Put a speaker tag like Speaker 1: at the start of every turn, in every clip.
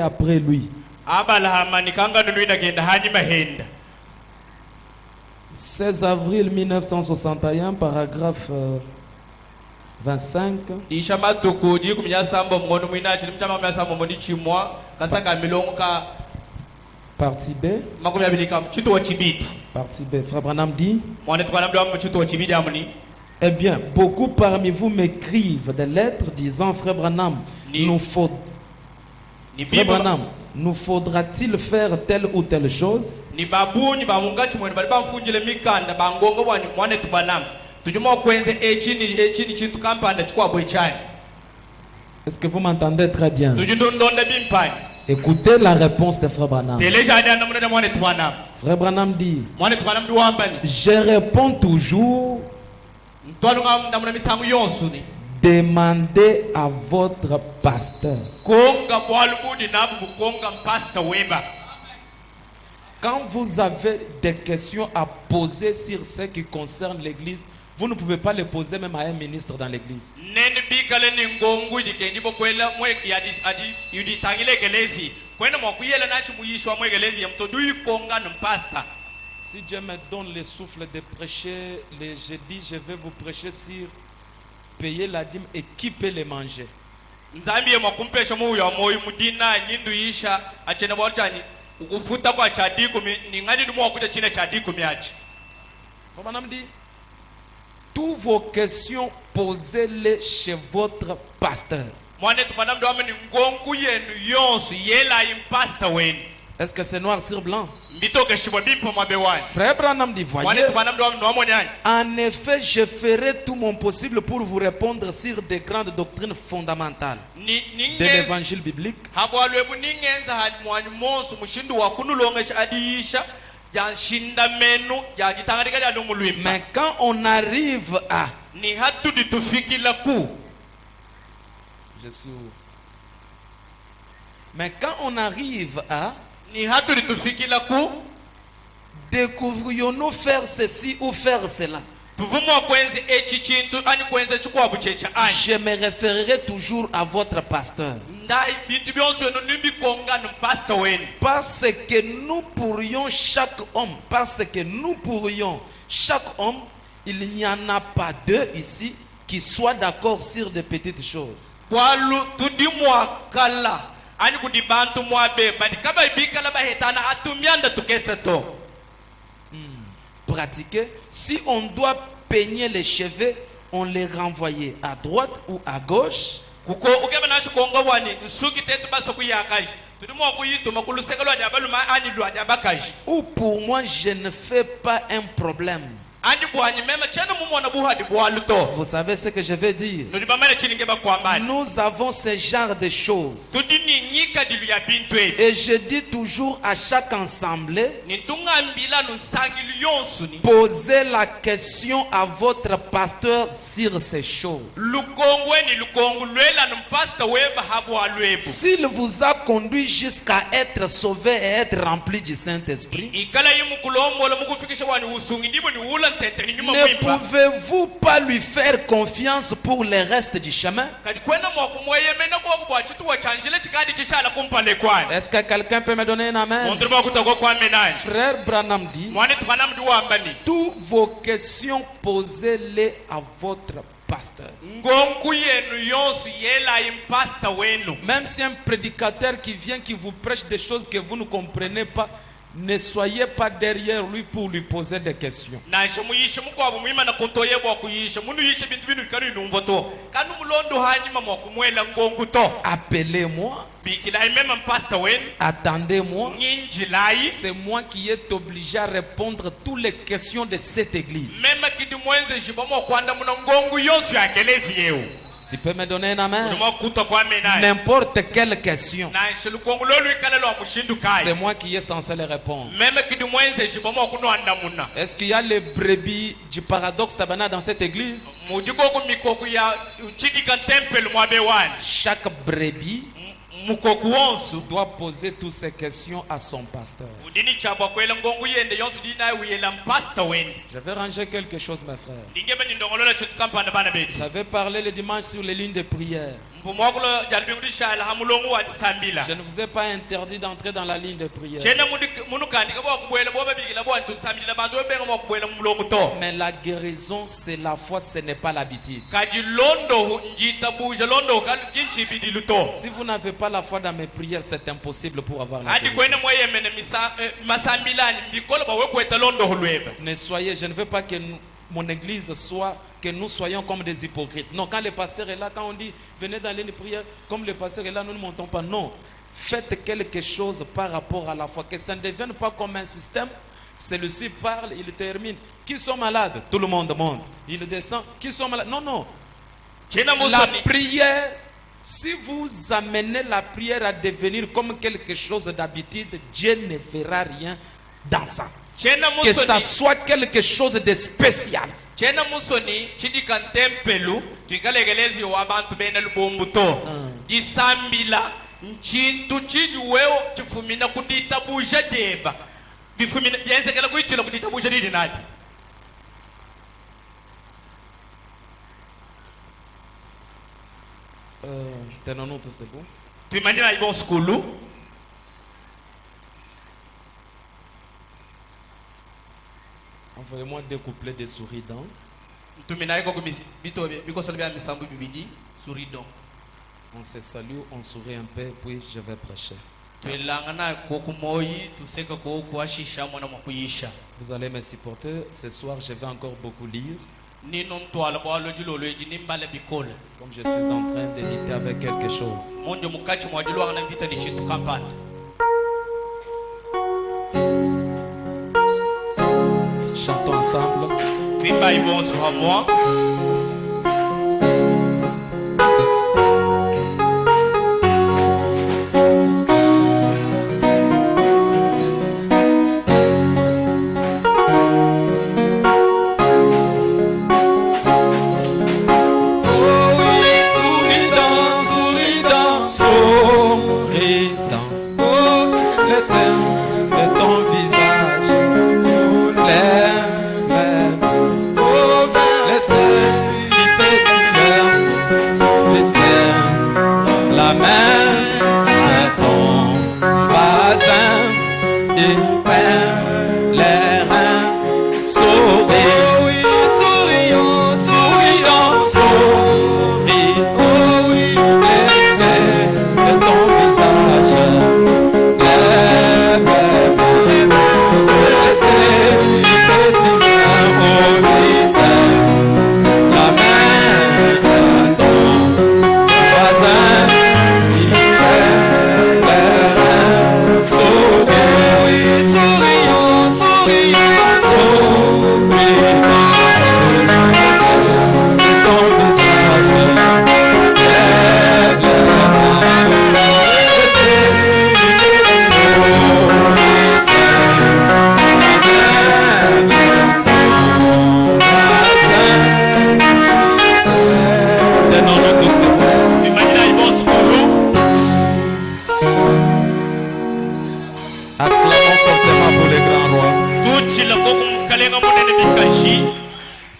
Speaker 1: après lui. 16 avril 1961, paragraphe 25. Partie B. Partie B. Frère Branham dit: eh bien, beaucoup parmi vous m'écrivent des lettres disant: Frère Branham, nous faudra-t-il faire telle ou telle chose? Est-ce que vous m'entendez très bien? Écoutez la réponse de Frère Branham. Frère Branham dit: je réponds toujours: demandez à votre pasteur. Quand vous avez des questions à poser sur ce qui concerne l'église, vous ne pouvez pas les poser même à un ministre dans l'église. Si Dieu me donne le souffle de prêcher, j'ai dit je vais vous prêcher sur payer la dîme et qui peut les manger. Madame dit: toutes vos questions, posez-les chez votre pasteur. Est-ce que c'est noir sur blanc? Frère Branham dit: voyez, en effet, je ferai tout mon possible pour vous répondre sur des grandes doctrines fondamentales de l'évangile biblique. Mais quand on arrive à découvrions-nous faire ceci ou faire cela, je me référerai toujours à votre pasteur. Parce que nous pourrions chaque homme, il n'y en a pas deux ici qui soient d'accord sur des petites choses. Pratiquer. Si on doit peigner les cheveux, on les renvoyait à droite ou à gauche. Ou pour moi, je ne fais pas un problème. Vous savez ce que je veux dire? Nous avons ce genre de choses. Et je dis toujours à chaque assemblée: posez la question à votre pasteur sur ces choses. S'il vous a conduit jusqu'à être sauvé et être rempli du Saint-Esprit, ne pouvez-vous pas lui faire confiance pour le reste du chemin? Est-ce que quelqu'un peut me donner un amen? Frère Branham dit: toutes vos questions, posez-les à votre pasteur. Même si un prédicateur qui vient, qui vous prêche des choses que vous ne comprenez pas, ne soyez pas derrière lui pour lui poser des questions. Appelez-moi, attendez-moi. C'est moi qui est obligé à répondre à toutes les questions de cette église. Tu peux me donner un amen? N'importe quelle question, c'est moi qui est censé les répondre. Est-ce qu'il y a les brebis du paradoxe tabernacle dans cette église? Chaque brebis doit poser toutes ces questions à son pasteur. Je vais ranger quelque chose, mes frères. J'avais parlé le dimanche sur les lignes de prière. Je ne vous ai pas interdit d'entrer dans la ligne de prière. Mais la guérison, c'est la foi, ce n'est pas l'habitude. Si vous n'avez pas la foi dans mes prières, c'est impossible pour avoir la guérison. Ne soyez, je ne veux pas que mon église soit, que nous soyons comme des hypocrites. Non, quand le pasteur est là, quand on dit venez dans les prières, comme le pasteur est là, nous ne montons pas. Non, faites quelque chose par rapport à la foi, que ça ne devienne pas comme un système. Celui-ci parle, il termine. Qui sont malades? Tout le monde monte. Il descend. Qui sont malades? Non, non. La prière, si vous amenez la prière à devenir comme quelque chose d'habitude, Dieu ne fera rien dans ça. Que ça soit quelque chose de spécial. Tenons-nous tous debout. Envoyez-moi deux couplets de souridents. On se salue, on sourit un peu, puis je vais prêcher. Vous allez me supporter. Ce soir, je vais encore beaucoup lire. Comme je suis en train de lutter avec quelque chose. Chantons ensemble.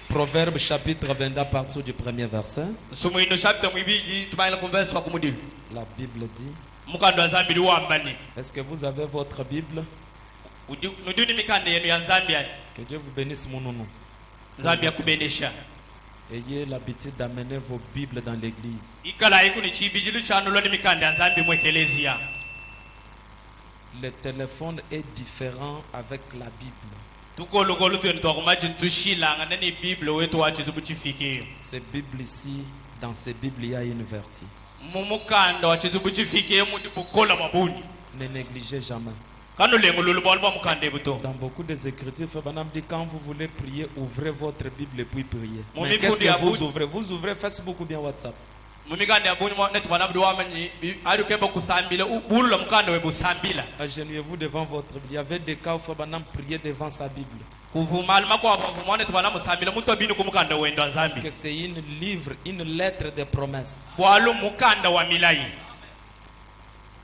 Speaker 1: Proverbe chapitre 20 à partir du premier verset. La Bible dit. Est-ce que vous avez votre Bible? Que Dieu vous bénisse mon nom. Ayez l'habitude d'amener vos Bibles dans l'église. Le téléphone est différent avec la Bible. Ces Bibles ici, dans ces Bibles, il y a une vertu. Ne négligez jamais. Dans beaucoup des écritures, Frère dit quand vous voulez prier, ouvrez votre Bible et puis priez. Mais qu'est-ce que vous ouvrez? Vous ouvrez Facebook ou bien WhatsApp? Agenouillez-vous devant votre Bible. Il y avait des cas où Frère priait devant sa Bible. Parce que c'est une lettre de promesse.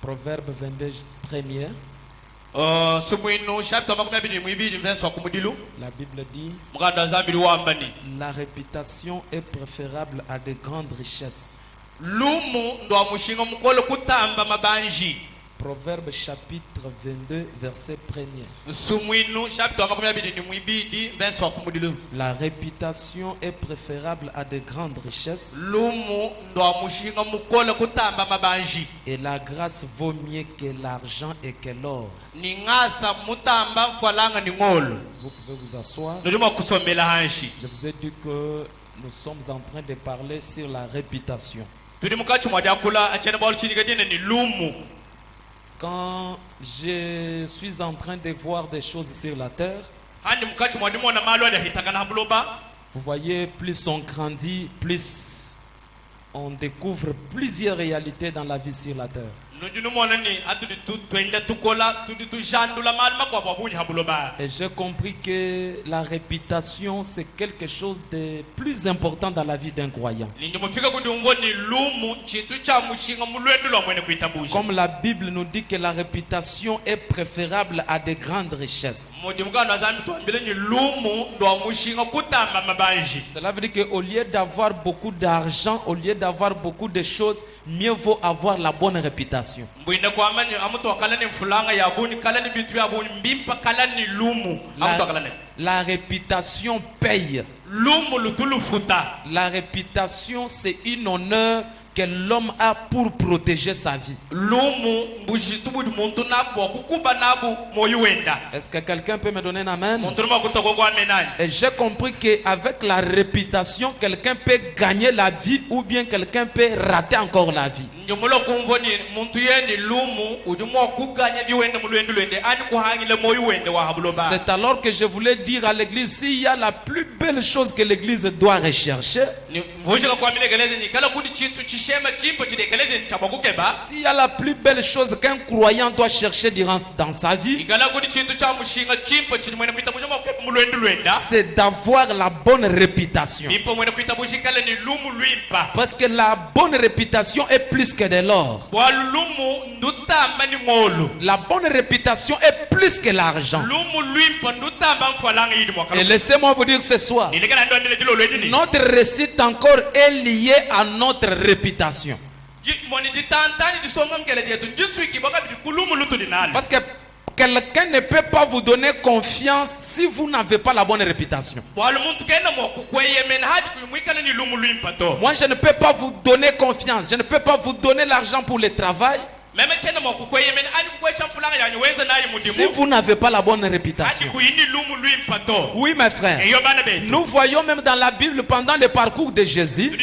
Speaker 1: Proverbe 22 première.
Speaker 2: La
Speaker 1: Bible dit: la réputation est préférable à de grandes richesses. Proverbe chapitre 22 verset 1er. La réputation est préférable à de grandes richesses. Et la grâce vaut mieux que l'argent et que l'or. Vous pouvez vous asseoir. Je vous ai dit que nous sommes en train de parler sur la réputation. Quand je suis en train de voir des choses sur la terre, vous voyez, plus on grandit, plus on découvre plusieurs réalités dans la vie sur la terre. Et j'ai compris que la réputation, c'est quelque chose de plus important dans la vie d'un croyant. Comme la Bible nous dit que la réputation est préférable à de grandes richesses. Cela veut dire qu'au lieu d'avoir beaucoup d'argent, au lieu d'avoir beaucoup de choses, mieux vaut avoir la bonne réputation. La réputation paye. La réputation, c'est une honneur que l'homme a pour protéger sa vie. Est-ce que quelqu'un peut me donner un amen? Et j'ai compris qu'avec la réputation, quelqu'un peut gagner la vie ou bien quelqu'un peut rater encore la vie. C'est alors que je voulais dire à l'église, s'il y a la plus belle chose que l'église doit rechercher, s'il y a la plus belle chose qu'un croyant doit chercher dans sa vie, c'est d'avoir la bonne réputation. Parce que la bonne réputation est plus que de l'or. La bonne réputation est plus que l'argent. Et laissez-moi vous dire ce soir, notre réussite encore est liée à notre réputation. Parce que quelqu'un ne peut pas vous donner confiance si vous n'avez pas la bonne réputation. Moi, je ne peux pas vous donner confiance. Je ne peux pas vous donner l'argent pour le travail si vous n'avez pas la bonne réputation. Oui, mes frères. Nous voyons même dans la Bible, pendant le parcours de Jésus,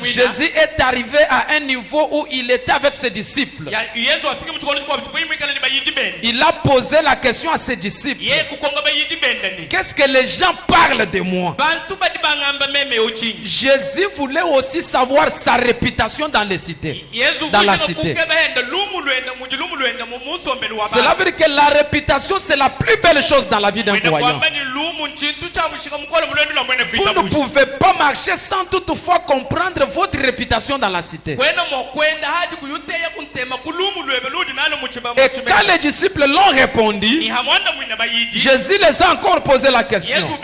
Speaker 1: Jésus est arrivé à un niveau où il était avec ses disciples. Il a posé la question à ses disciples: qu'est-ce que les gens parlent de moi? Jésus voulait aussi savoir sa réputation dans les cités. Dans la cité. Cela veut dire que la réputation, c'est la plus belle chose dans la vie d'un croyant. Vous ne pouvez pas marcher sans toutefois comprendre votre réputation dans la cité. Et quand les disciples l'ont répondu, Jésus les a encore posé la question.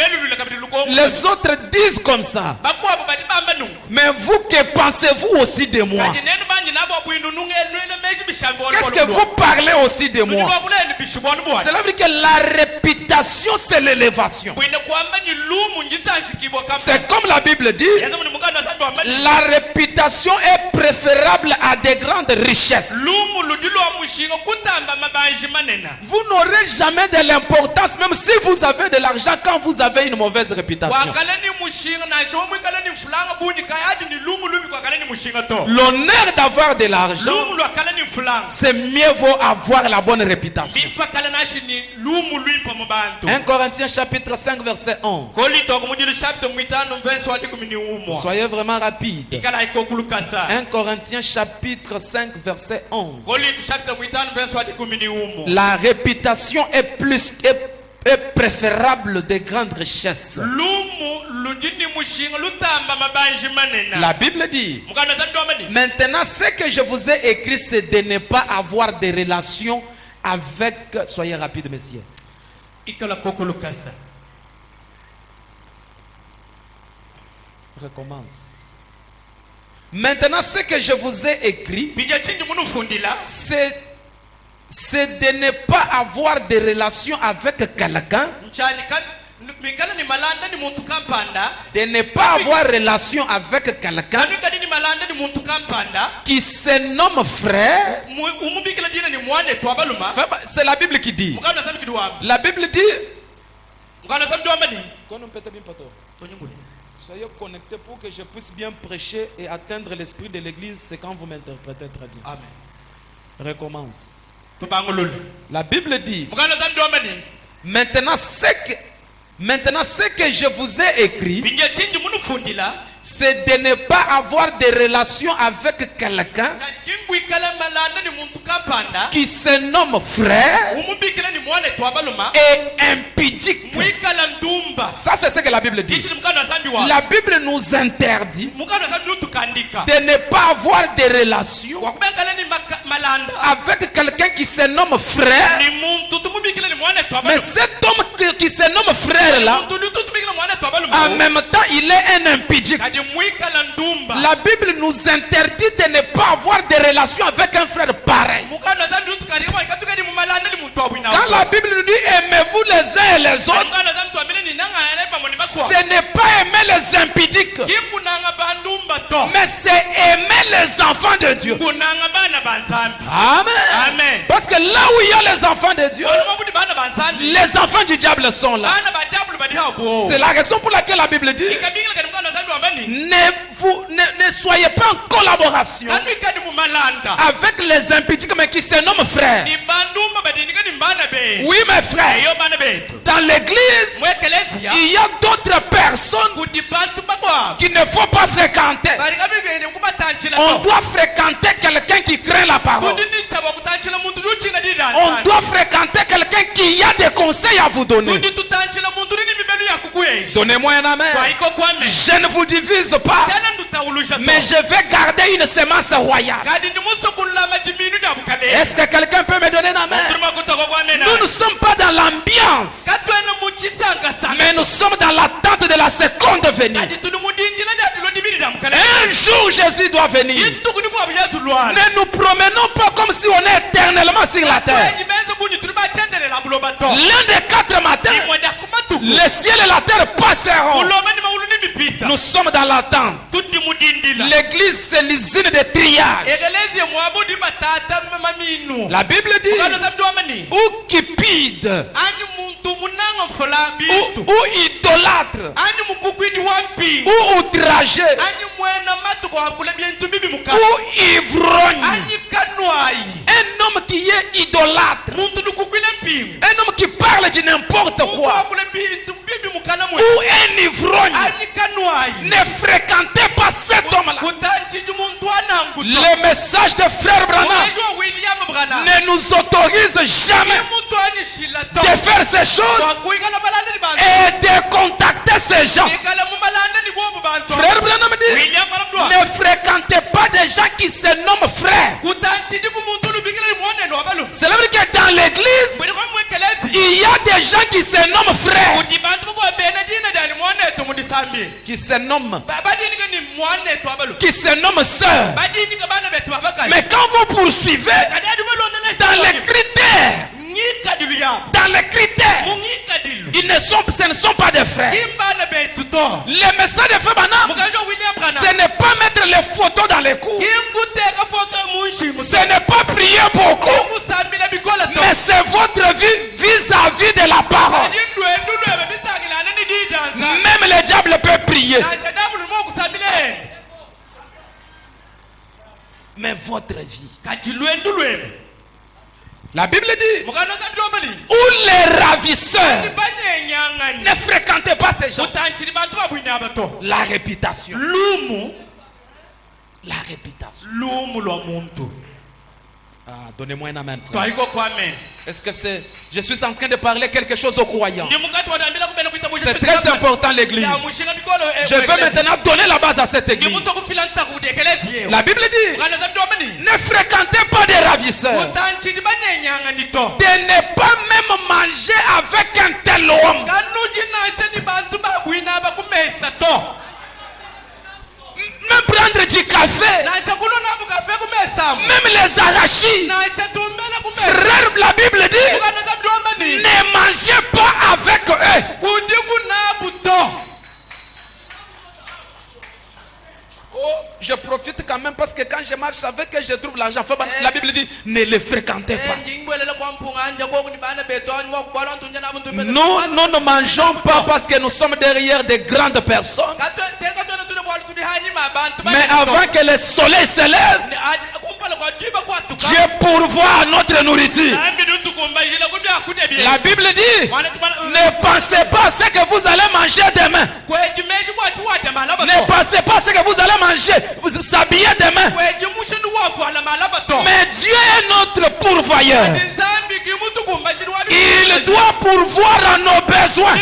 Speaker 1: Les autres disent comme ça: mais vous, que pensez-vous aussi de moi? Qu'est-ce que vous parlez aussi de moi? Cela veut dire que la réputation, c'est l'élévation. C'est comme la Bible dit, la réputation est préférable à des grandes richesses. Vous n'aurez jamais de l'importance, même si vous avez de l'argent, quand vous avez une mauvaise réputation. L'honneur d'avoir de l'argent, c'est mieux vaut avoir la bonne réputation. 1 Corinthiens chapitre 5 verset 11. Soyez vraiment rapide. 1 Corinthiens chapitre 5 verset 11. La réputation est préférable des grandes richesses. La Bible dit, maintenant ce que je vous ai écrit, c'est de ne pas avoir de relations avec, soyez rapide messieurs. Recommence. Maintenant ce que je vous ai écrit, c'est de ne pas avoir de relations avec quelqu'un, de ne pas avoir relation avec quelqu'un qui se nomme frère. C'est la Bible qui dit. La Bible dit. Soyez connectés pour que je puisse bien prêcher et atteindre l'esprit de l'église. C'est quand vous m'interprétez très bien. Amen. Recommence. La Bible dit. Maintenant ce que je vous ai écrit, c'est de ne pas avoir de relation avec quelqu'un qui se nomme frère et impudique. Ça c'est ce que la Bible dit. La Bible nous interdit de ne pas avoir de relation avec quelqu'un qui se nomme frère. Mais cet homme qui se nomme frère là, en même temps il est un impudique. La Bible nous interdit de ne pas avoir de relation avec un frère pareil. Quand la Bible nous dit aimez-vous les uns et les autres, ce n'est pas aimer les impudiques, mais c'est aimer les enfants de Dieu. Amen. Amen. Parce que là où il y a les enfants de Dieu, les enfants du diable sont là. C'est la raison pour laquelle la Bible dit ne soyez pas en collaboration avec les impudiques mais qui se nomment frères. Oui mes frères, dans l'église il y a d'autres personnes qu'il ne faut pas fréquenter. On doit fréquenter quelqu'un qui craint la parole. On doit fréquenter quelqu'un qui a des conseils à vous donner. Donnez-moi un amen. Je ne vous divise pas, mais je vais garder une semence royale. Est-ce que quelqu'un peut me donner un amen? Nous ne sommes pas dans l'ambiance, mais nous sommes dans l'attente de la seconde venue. Un jour Jésus doit venir. Ne nous promenons pas comme si on est éternellement sur la terre. L'un des 4 matins, le ciel et la terre passeront. Nous sommes dans l'attente. L'église c'est l'usine de triage. La Bible dit ou cupide ou idolâtre ou outragé ou ivrogne. Un homme qui est idolâtre, un homme qui parle de n'importe quoi, ou un ivrogne, ne fréquentez pas cet homme-là. Le message de frère Branham ne nous autorise jamais de faire ces choses et de contacter ces gens. Frère Branham dit ne fréquentez pas des gens qui se nomment frères. C'est vrai que dans l'église il y a des gens qui se nomment frères, qui se nomment, sœurs. Mais quand vous poursuivez dans les critères, ce ne sont pas des frères. Les messages de frère Branham, ce n'est pas mettre les photos dans les cours, ce n'est pas prier beaucoup, mais c'est votre vie vis-à-vis de la parole. Même le diable peut prier, mais votre vie. La Bible dit où les ravisseurs, ne fréquentez pas ces gens. La réputation. La réputation. Donnez-moi un amen, frère. Est-ce que c'est... Je suis en train de parler quelque chose aux croyants. C'est très important, l'église. Je vais maintenant donner la base à cette église. La Bible dit, ne fréquentez pas des ravisseurs. De ne pas même manger avec un tel homme. Même prendre du café, même les arachis. Frère, la Bible dit, ne mangez pas avec eux. Oh, je profite quand même parce que quand je marche avec eux, je trouve l'argent. La Bible dit, ne les fréquentez pas. Nous ne mangeons pas parce que nous sommes derrière des grandes personnes. Mais avant que le soleil se lève, Dieu pourvoit à notre nourriture. La Bible dit, ne pensez pas à ce que vous allez manger demain. Ne pensez pas à ce que vous allez manger, vous s'habillez demain. Mais Dieu est notre pourvoyeur. Il doit pourvoir à nos besoins.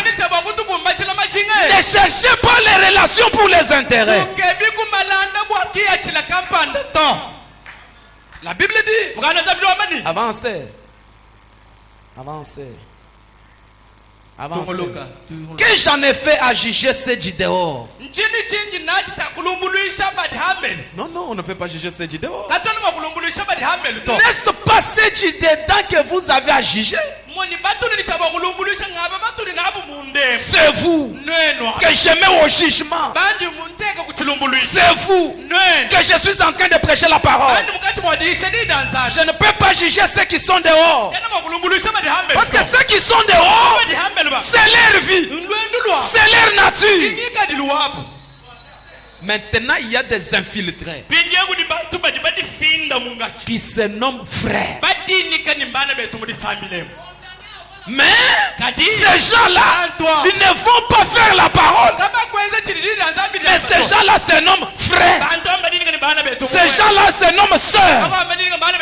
Speaker 1: Ne cherchez pas les relations pour les intérêts. La Bible dit, avancez. Avancez. Avancez. Que j'en ai fait à juger ceux du dehors. Non, non, on ne peut pas juger ceux du dehors. N'est-ce pas ceux du dedans que vous avez à juger? C'est vous que je mets au jugement. C'est vous que je suis en train de prêcher la parole. Je ne peux pas juger ceux qui sont dehors. Parce que ceux qui sont dehors, c'est leur vie, c'est leur nature. Maintenant, il y a des infiltrés qui se nomment frères. Mais ces gens-là, ils ne vont pas faire la parole. Mais ces gens-là se nomment frères. Ces gens-là se nomment sœurs.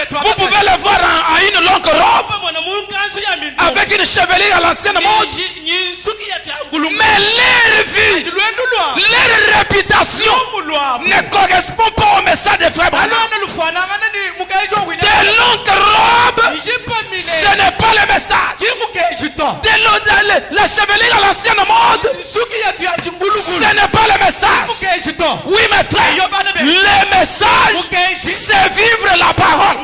Speaker 1: Vous pouvez les voir en une longue robe, avec une chevelure à l'ancienne mode. Mais leur vie, leur réputation ne correspond pas au message de Frère Branham. Des longues robes, ce n'est pas le message. La chevelure à l'ancienne mode, ce n'est pas le message. Oui, mes frères, le message, c'est vivre la parole.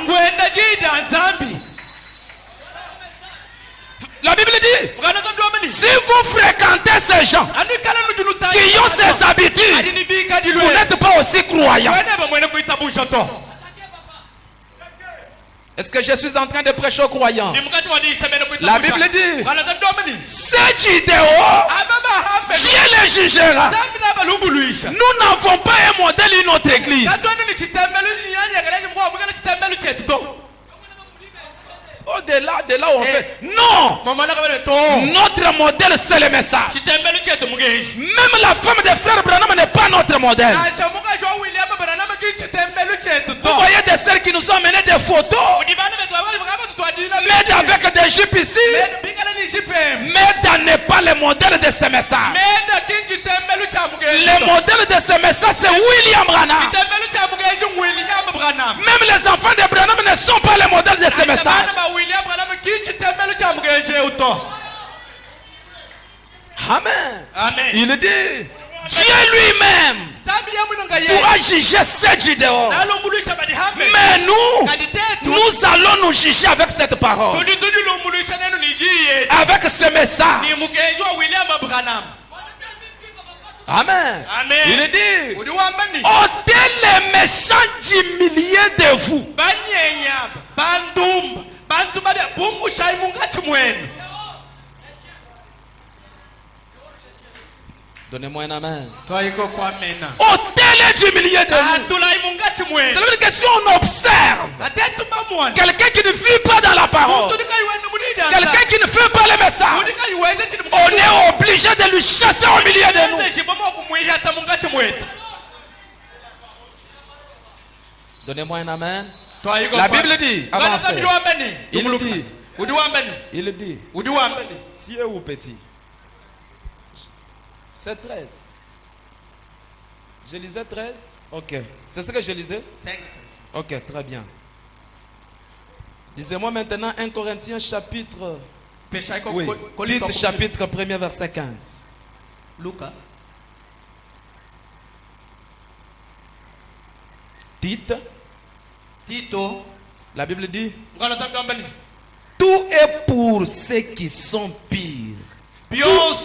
Speaker 1: La Bible dit, si vous fréquentez ces gens qui ont ces habitudes, vous n'êtes pas aussi croyants. Est-ce que je suis en train de prêcher aux croyants? La Bible dit, c'est du dehors, Dieu les jugera. Nous n'avons pas un modèle dans notre église. Au-delà de là où on fait. Non! Notre modèle, c'est le message. Même la femme de Frère Branham n'est pas notre modèle. Vous voyez des sœurs qui nous ont amené des photos, mais avec des jupes ici, mais n'est pas le modèle de ce message. Le modèle de ce message, c'est William Branham. Même les enfants de Branham ne sont pas le modèle de ce message. Amen. Amen. Il dit, Dieu lui-même pourra juger ceux du dehors. Mais nous allons nous juger avec cette parole, avec ce message. Amen. Amen. Il dit, ôtez les méchants du milieu de vous. Donnez-moi un amen. Ôtez-les du milieu de nous. C'est-à-dire que si on observe quelqu'un qui ne vit pas dans la parole, quelqu'un qui ne fait pas le message, on est obligé de lui chasser au milieu de nous. Donnez-moi un amen. La Bible dit, avancez. Il dit, petit ou petit. C'est 13. Je lisais 13. Ok. C'est ce que je lisais? Ok, très bien. Lisez-moi maintenant 1 Corinthiens chapitre... Oui, Tite chapitre 1er verset 15.
Speaker 2: Luca.
Speaker 1: Tite.
Speaker 2: Tito.
Speaker 1: La Bible dit, tout est pour ceux qui sont pires.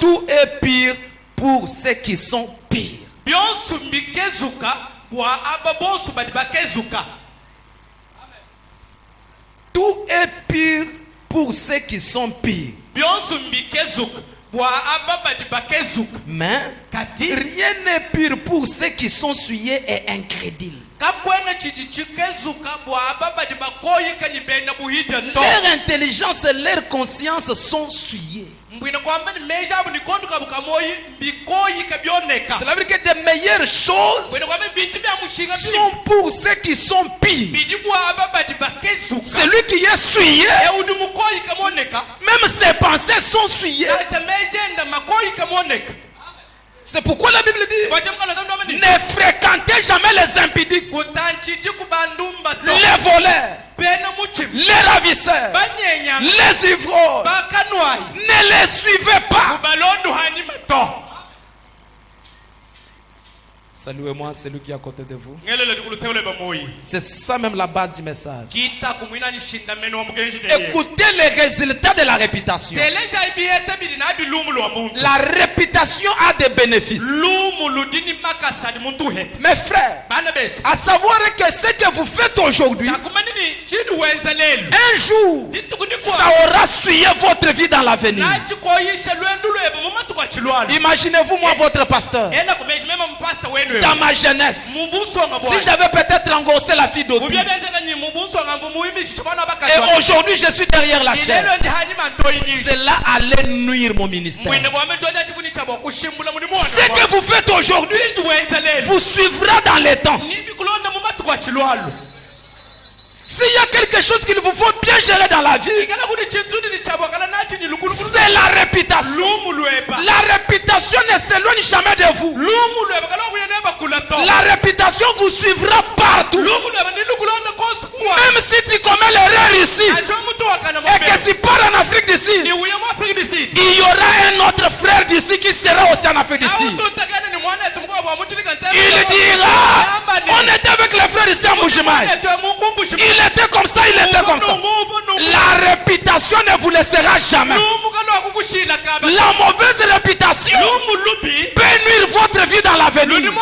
Speaker 1: Tout est pire pour ceux qui sont pires. Tout est pire pour ceux qui sont pires. Mais rien n'est pire pour ceux qui sont souillés et incrédules. Leur intelligence et leur conscience sont souillées. Cela veut dire que des meilleures choses sont pour ceux qui sont pires. Celui qui est souillé, même ses pensées sont souillées. C'est pourquoi la Bible dit, ne fréquentez jamais les impudiques, les voleurs, les ravisseurs, les ivrognes. Ne les suivez pas. Saluez-moi celui qui est à côté de vous. C'est ça même la base du message. Écoutez les résultats de la réputation. La réputation a des bénéfices. Mes frères, à savoir que ce que vous faites aujourd'hui, un jour, ça aura souillé votre vie dans l'avenir. Imaginez-vous moi votre pasteur. Dans ma jeunesse, si j'avais peut-être engoncé la fille d'autrui, et aujourd'hui je suis derrière la chaîne, cela allait nuire mon ministère. Ce que vous faites aujourd'hui vous suivra dans les temps. S'il y a quelque chose qu'il vous faut bien gérer dans la vie, c'est la réputation. La réputation ne s'éloigne jamais de vous. La réputation vous suivra partout. Même si tu commets l'erreur ici et que tu pars en Afrique d'ici, il y aura un autre frère d'ici qui sera aussi en Afrique d'ici. Il dira, on était avec les frères ici à Mbujimayi. Il était comme ça, il était comme ça. La réputation ne vous laissera jamais. La mauvaise réputation peut nuire votre vie dans l'avenir.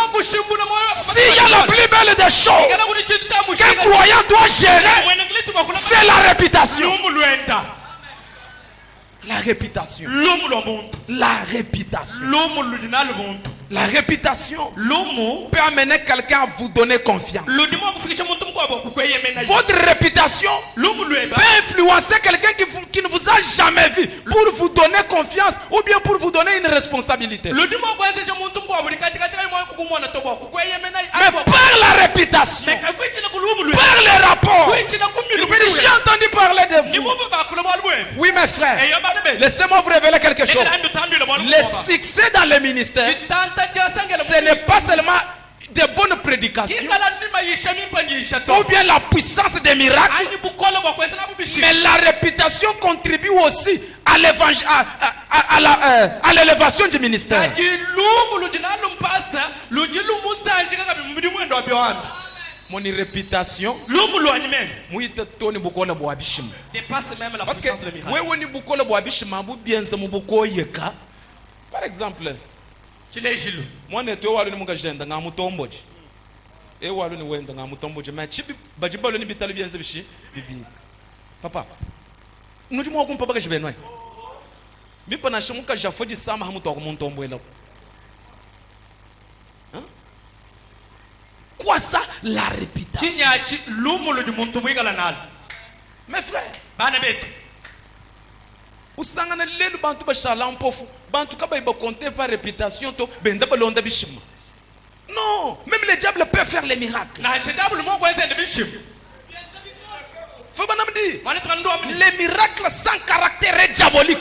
Speaker 1: S'il y a la plus belle des choses qu'un croyant doit gérer, c'est la réputation. La réputation. La réputation. La réputation peut amener quelqu'un à vous donner confiance. Votre réputation peut influencer quelqu'un qui ne vous a jamais vu pour vous donner confiance ou bien pour vous donner une responsabilité. Mais par la réputation, par les rapports, j'ai entendu parler de vous. Oui mes frères, laissez-moi vous révéler quelque chose. Le succès dans le ministère, ce n'est pas seulement de bonnes prédications ou bien la puissance des miracles, mais la réputation contribue aussi à l'élévation du ministère. Mon réputation dépasse même la puissance de miracle. Par exemple, moi ne te walu muka jenda nga mutomboji e walu ni wenda nga mutomboji ma chibi bajibalo ni bitali bien bishi bibi papa nudi mo ko papa ka jibenwa mi pana shimuka jafodi sama hamuto ko muntombwela quoi ça la réputation mes frères bana betu usangana lelu bantu bashala mpofu bantu kaba iba compter par réputation to benda balonda bishima. Non, même le diable peut faire les miracles. Les miracles sans caractère est diabolique.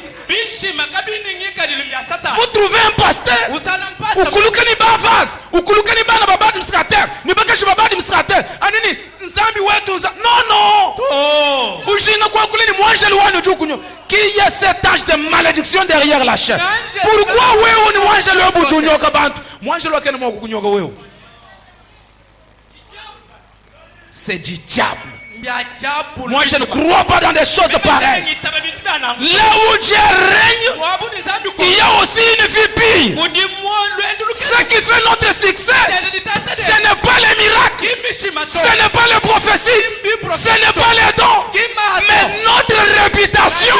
Speaker 1: Vous trouvez un pasteur, ou kulukani ba vase, ou kulukani ba na baba administrateur, ni bakashi baba administrateur. Anini nzambi wetu non. Ujina kwa kulini mwanjelu wanu jukunyo. Qui y a cet âge de malédiction derrière la chair? Pourquoi wewe ni mwanjelu webu junyoka bantu? Mwanjelu wakene mwa kukunyoka wewe. C'est du diable. Moi je ne crois pas dans des choses pareilles. Là où Dieu règne, il y a aussi une vie pire. Ce qui fait notre succès, ce n'est pas les miracles, ce n'est pas les prophéties, ce n'est pas les dons, mais notre réputation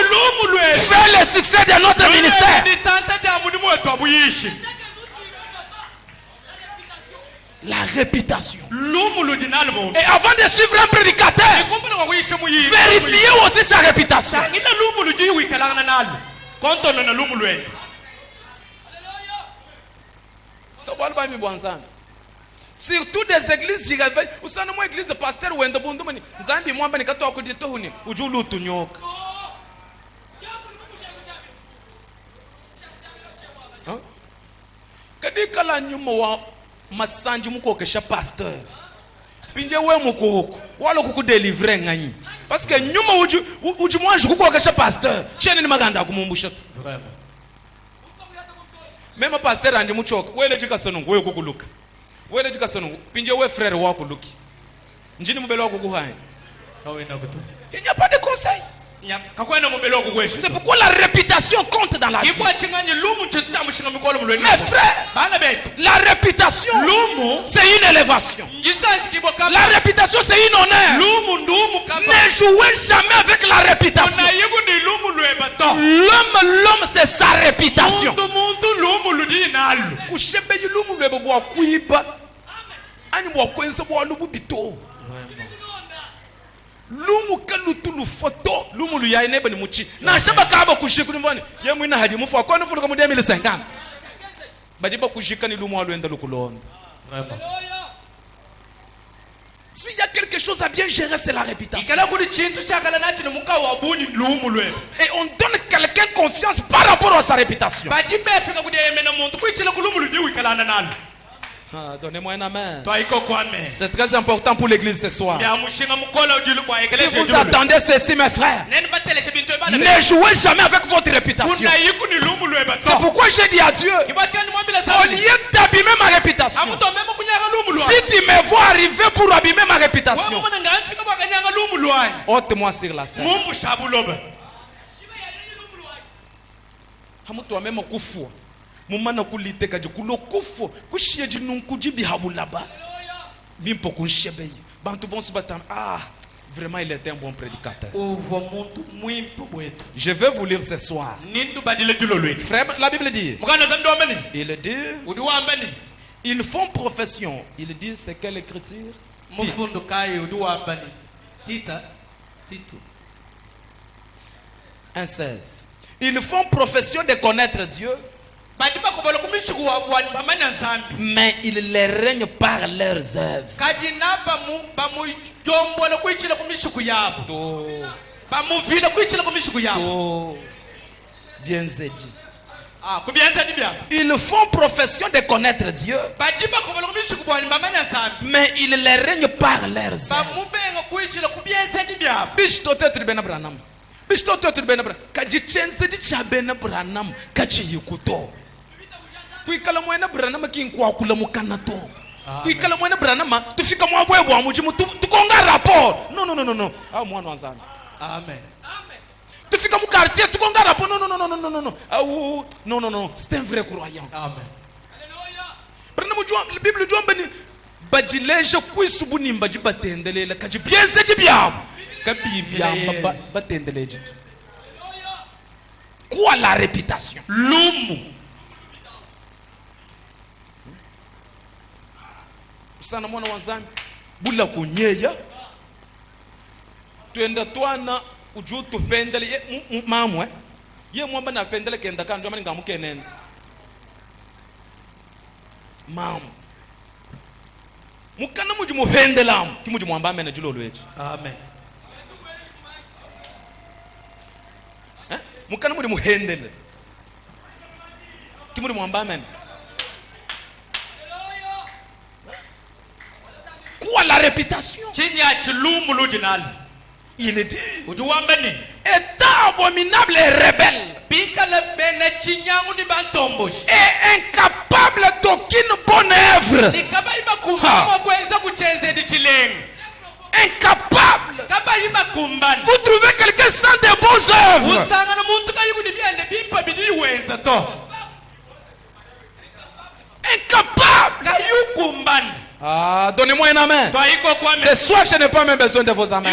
Speaker 1: fait le succès de notre ministère. La réputation. Et avant de suivre un prédicateur, vérifiez aussi sa réputation. Surtout des églises, j'y réveille. Vous savez, moi, église pasteur ou un de Bundumani, Zambi, moi, ben, quand on dit tout, ou du loutunyok. Kadikala nyumo masanji muko kesha pasteur pinje we muko wala kuku délivrer ngani parce que nyuma uji mwanji kuko kesha pasteur chene ni maganda kumumbusha vraiment même pasteur andi muchoka wele jika sonongo we kukuluka wele jika sonongo pinje we frère wako luki njini mubelo wako kuhani kawe na kutu il n'y a pas de conseil. C'est pourquoi la réputation compte dans la vie. Mes frères, la réputation, c'est une élévation. La réputation, c'est une honneur. Ne jouez jamais avec la réputation. L'homme, c'est sa réputation. Lumu kalutulu photo lumu luya inebe ni muchi na shaba kaba kushiku nimvani yemu ina hadi mufu akona fulu kamu 2050 badiba kushika ni lumu aluenda lukulonda vraiment. S'il y a quelque chose à bien gérer, c'est la réputation. Et on donne quelqu'un confiance par rapport à sa réputation. Donnez-moi un amen. C'est très important pour l'église ce soir. Si vous attendez ceci, mes frères, ne jouez jamais avec votre réputation. C'est pourquoi j'ai dit à Dieu, au lieu d'abîmer ma réputation, si tu me vois arriver pour abîmer ma réputation, ôte-moi sur la scène. Mumana kulite kaje kulokufo kushie jinunku jibihabulaba bimpo kunshebei bantu bonsu batam vraiment il était un bon prédicateur. Je vais vous lire ce soir. Frère, la Bible dit, il dit, ils font profession. Il dit, c'est quelle écriture? 1:16. Ils font profession de connaître Dieu, mais ils les règnent par leurs œuvres. Bien dit. Ils font profession de connaître Dieu, mais ils les règnent par leurs œuvres. Kuikala mwena branama kinkwa kula mukanato. Kuikala mwena branama tufika mwabwebwa mujimu tukonga rapport. No. Ah mwana wanzana. Amen. Tufika mu quartier tukonga rapport. No. Ah non. C'est un vrai croyant. Amen. Branama jwa la Bible jwa mbani bajileje kuisubuni mbaji batendelela kaji biense jibyabo. Kabi byamba batendeleje. Quoi la réputation? L'homme. Sana mwana wanzami bula kunyeya tuenda twana uju tupendele mamwe ye mwamba na pendele kenda kandu amani ngamuke nene mam mukana muji mupendela kimuji mwamba amene julo lwechi. Amen. mukana muri muhendele kimuri mwamba amen. Quoi la réputation? Il est dit, étant abominable et rebelle et incapable d'aucune bonne œuvre. Incapable. Vous trouvez quelqu'un sans de bonnes œuvres? Incapable. Ah, donnez-moi un amen. Ce soir, je n'ai pas même besoin de vos amens.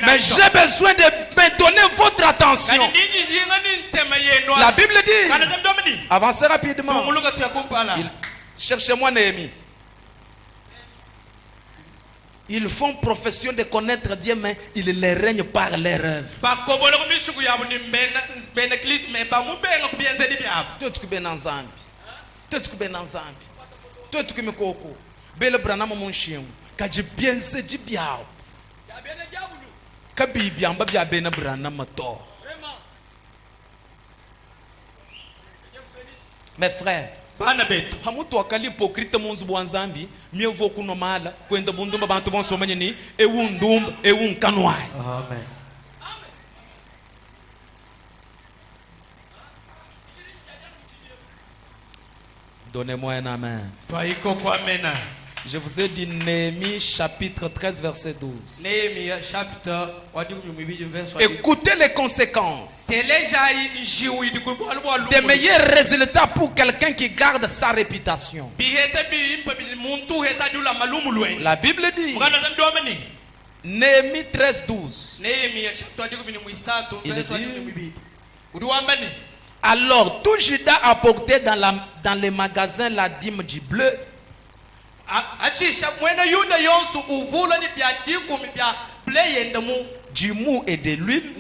Speaker 1: Mais j'ai besoin de me donner votre attention. La Bible dit, avancez rapidement. Cherchez-moi Néhémie. Ils font profession de connaître Dieu, mais ils les règnent par leur œuvre. Toi tu me koko bele branama mon chien ka je bien se di biao ka bi biamba bia bena branama to. Mes frères, hamutu akali hypocrite monzu bwanzambi mieux vaut kuno mala kwenda bundumba bantu bonso manyeni ewundumba ewunkanwai. Amen. Donnez-moi un amen. Je vous ai dit Néhémie chapitre 13 verset 12. Écoutez les conséquences. Des meilleurs résultats pour quelqu'un qui garde sa réputation. La Bible dit Néhémie 13 12. Il dit, alors tout Juda apportait dans les magasins la dîme du bleu, du mou et de l'huile.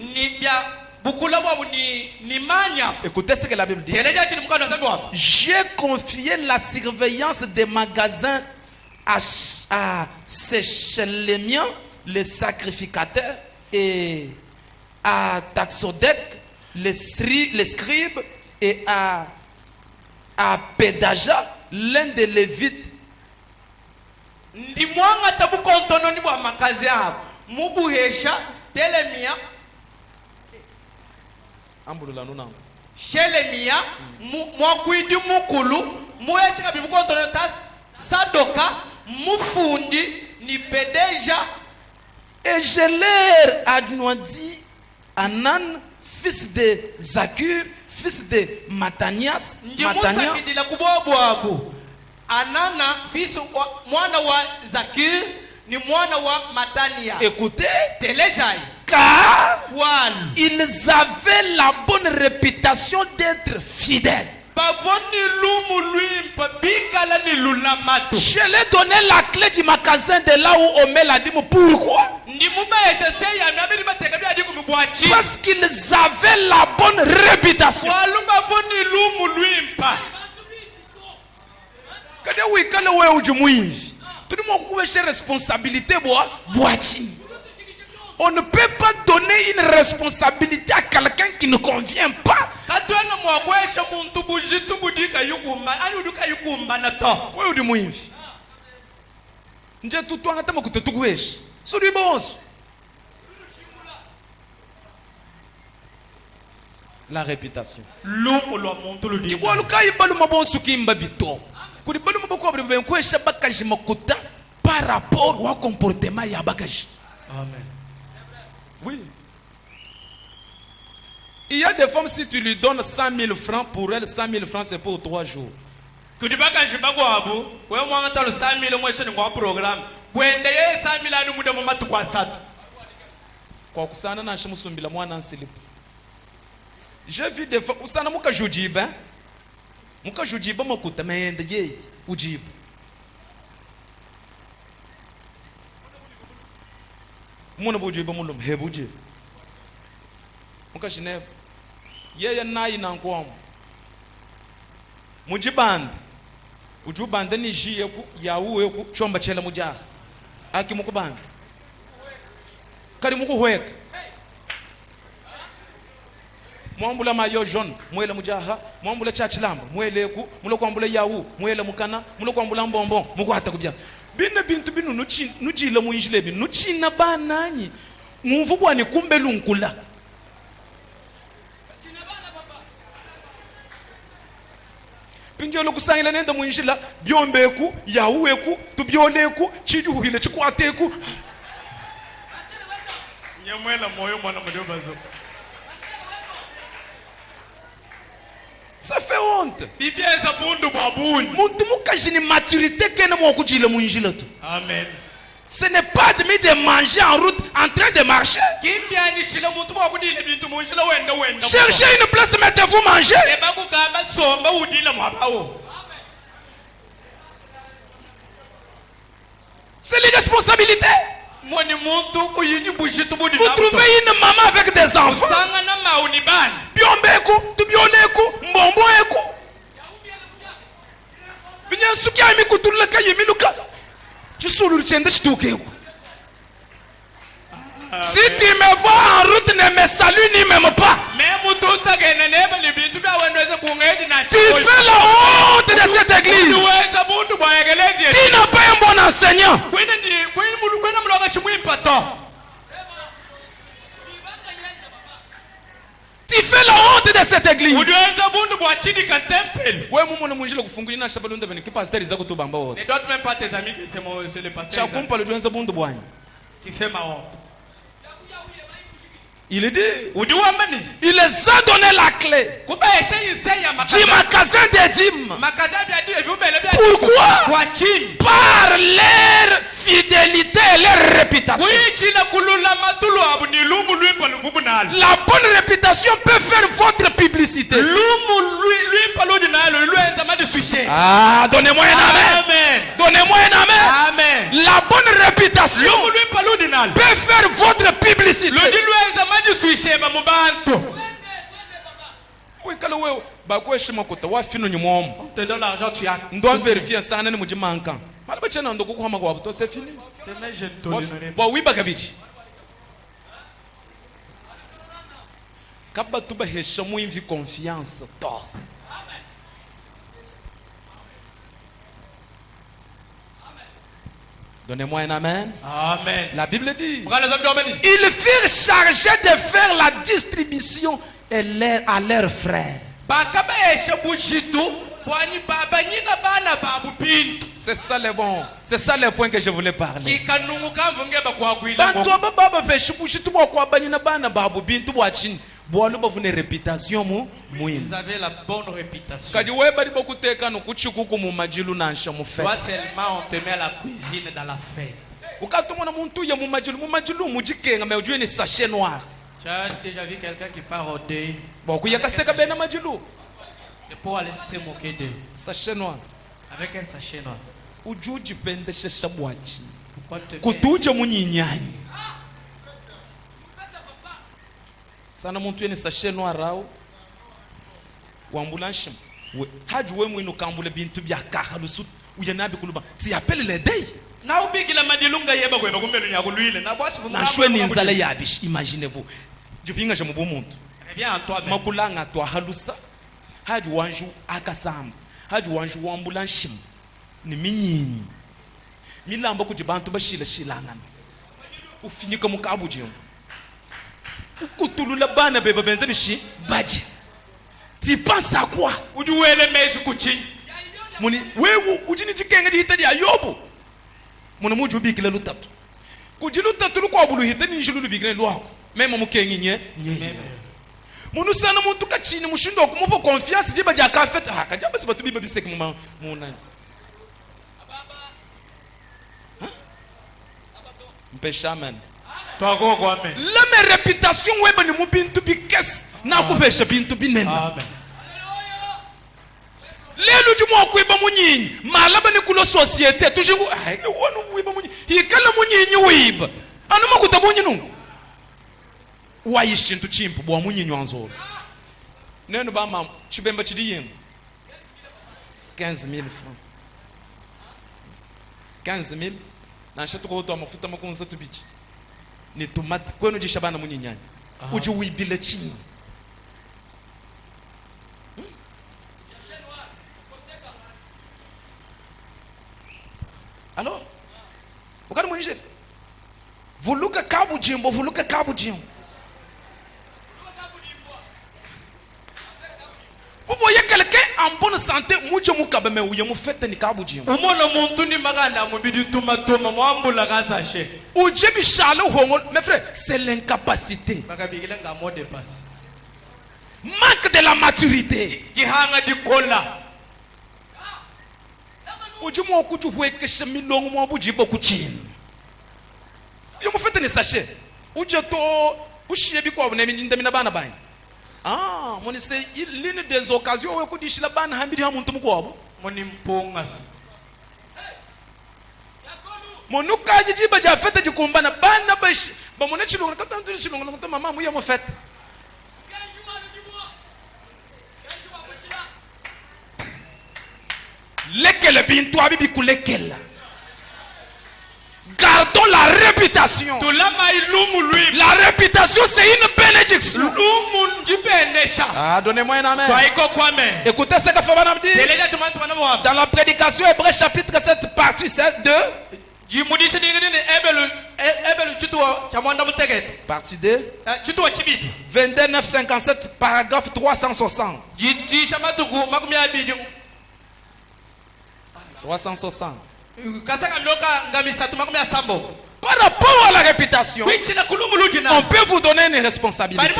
Speaker 1: Écoutez ce que la Bible dit. J'ai confié la surveillance des magasins à Séchélémiens, les sacrificateurs, et à Taxodek, les scribes, et à Pédaja, l'un des Lévites.
Speaker 2: Shelemia mwakwidi mukulu muechika bimukontono Sadoka mufundi ni Pedaja.
Speaker 1: Et je leur anointis Anan, fils de Zakur, fils de Matanias.
Speaker 2: Anana, fils mwana wa Zakir, ni mwana wa Matania.
Speaker 1: Écoutez,
Speaker 2: Telejai.
Speaker 1: Car ils avaient la bonne réputation d'être fidèles. Je leur ai donné la clé du magasin de là où on met la dîme. Pourquoi? Parce qu'ils avaient la bonne réputation. On ne peut pas donner une responsabilité à quelqu'un qui ne convient pas. La réputation. Par rapport au comportement yabakaji.
Speaker 2: Amen.
Speaker 1: Oui. Il y a des femmes, si tu lui donnes 100 000 francs, pour elle, 100 000 francs, c'est pour 3 jours. J'ai vu des femmes, usana muka jujiba, muka jujiba makuta mende ye ujiba. Muna bujiba mulum hebuje. Muka shine yeye nayi nankwam. Mujiband. Ujubanda ni jiye ku yawu yeku chomba chela muja. Aki mukubanda. Kari muku hoeka. mwambula mayo jaune mwele mujaha mwambula chachilamba mwele ku mulo kwambula yawu mwele mukana mulo kwambula mbombo mukwata kubya bine bintu binu nujile muinjile binu nuchina bananyi mumvu bwani kumbe lunkula pinjelo kusangila nenda muinjila byombeku yawuweku tubyoleku chijuhile chikwateku
Speaker 2: nyamwela moyo mwana mudobazo.
Speaker 1: Ça fait honte.
Speaker 2: Bibia za bundu babuni.
Speaker 1: Muntu mukajini maturité kena mwokujile muinjila tu.
Speaker 2: Amen.
Speaker 1: Ce n'est pas de me de manger en route en train de marcher. Cherchez une place, mettez-vous manger. C'est l'irresponsabilité. Vous trouvez une maman avec des enfants. Biombeku, tubioleku, mbomboeku. Binyansuki amikutulaka yemiluka. Si tu me vois en route, ne me salue ni même pas. Tu fais la honte de cette église. Tu n'as pas un bon enseignant. Tu fais la honte de cette église. Ne doit
Speaker 2: même pas tes amis que c'est le pasteur. Tu fais ma honte.
Speaker 1: Il dit, il les a donné la clé du magasin des dîmes. Pourquoi? Par leur fidélité et leur réputation. La bonne réputation peut faire votre publicité. Ah, donnez-moi un amen. Donnez-moi un amen.
Speaker 2: Amen.
Speaker 1: La bonne réputation peut faire votre publicité. On
Speaker 2: te donne l'argent, tu as.
Speaker 1: On doit vérifier ça. C'est fini.
Speaker 2: Demain, je ne tolérerai
Speaker 1: pas. Oui, Bakabichi. Kaba tuba heshamu invi confiance to. Donnez-moi un amen.
Speaker 2: Amen.
Speaker 1: La Bible dit, ils furent chargés de faire la distribution à leurs frères. C'est ça le bon. C'est ça le point que je voulais parler. Vous avez
Speaker 2: la bonne réputation. Toi seulement on te met à la cuisine dans la fête. Tu as déjà vu quelqu'un qui part au deuil? C'est pour aller se moquer d'eux.
Speaker 1: Sachet noir.
Speaker 2: Avec un sachet noir. Pourquoi te
Speaker 1: sana muntu yene sachet noir rao wambulanshim haji we mwinu kambule bintu bya kahalusu uyanabi kuluba ti appelle les deuils
Speaker 2: na ubikila madilunga yeba kweba kumbelu nyakulwile na bosi
Speaker 1: na shweni nzala yabish. Imaginez-vous, jupinga je mubu muntu
Speaker 2: reviens en toi-même
Speaker 1: makulanga to halusa haji wanju akasamba haji wanju wambulanshim ni minyinyi milamba kujibantu bashila shilangana ufinyika mukabujemu ukutulula bana beba benze bishi baje. Tu penses à quoi? Muni wewe ujini jikenge di hitadi ayobu muna muju bikile lutatu kujilu tatu lukwa bulu hitani njulu bikile lwako mema mukengi nye munu sana muntu kachini mushindo kumupo confiance jiba jaka fete haka jaba sibatu biba biseke muna mpeshaman. La même réputation weba ni mubintu bikes na kuvesha bintu binene. Lelo jumo kweba munyinyi malaba ni kulo societe tujingu ai wonu wiba munyinyi hikala munyinyi wiba anu makutabonye nu wayishintu chimpu bwa munyinyi wanzo neno ba mam chibemba chidiyen 15,000 francs 15,000 na shatu ko to mafuta makunza tubichi ni tomate kwenu jishabana munyinyanya uji wibile chini Vuluka kabujimbo, vuluka kabujimbo. Vous voyez quelqu'un en bonne santé, mes frères, c'est l'incapacité. Manque de la maturité. Ah, c'est l'une des occasions où on dit que la banne a mis un montant quoi. Mon nous quand je dis que j'ai fait du combat na banne na bêche, bah mon échelle on a tant de choses on a maman moi j'ai fait. Lesquels bien toi bibi lesquels. Gardons la réputation. La réputation, c'est une bénédiction. Ah, donnez-moi un amen. Écoutez ce que Fabanam dit. Dans la prédication Hébreux chapitre 7, partie 7, 2. Partie 2. 22 957, paragraphe 360. 360. Par rapport à la réputation, on peut vous donner une responsabilité.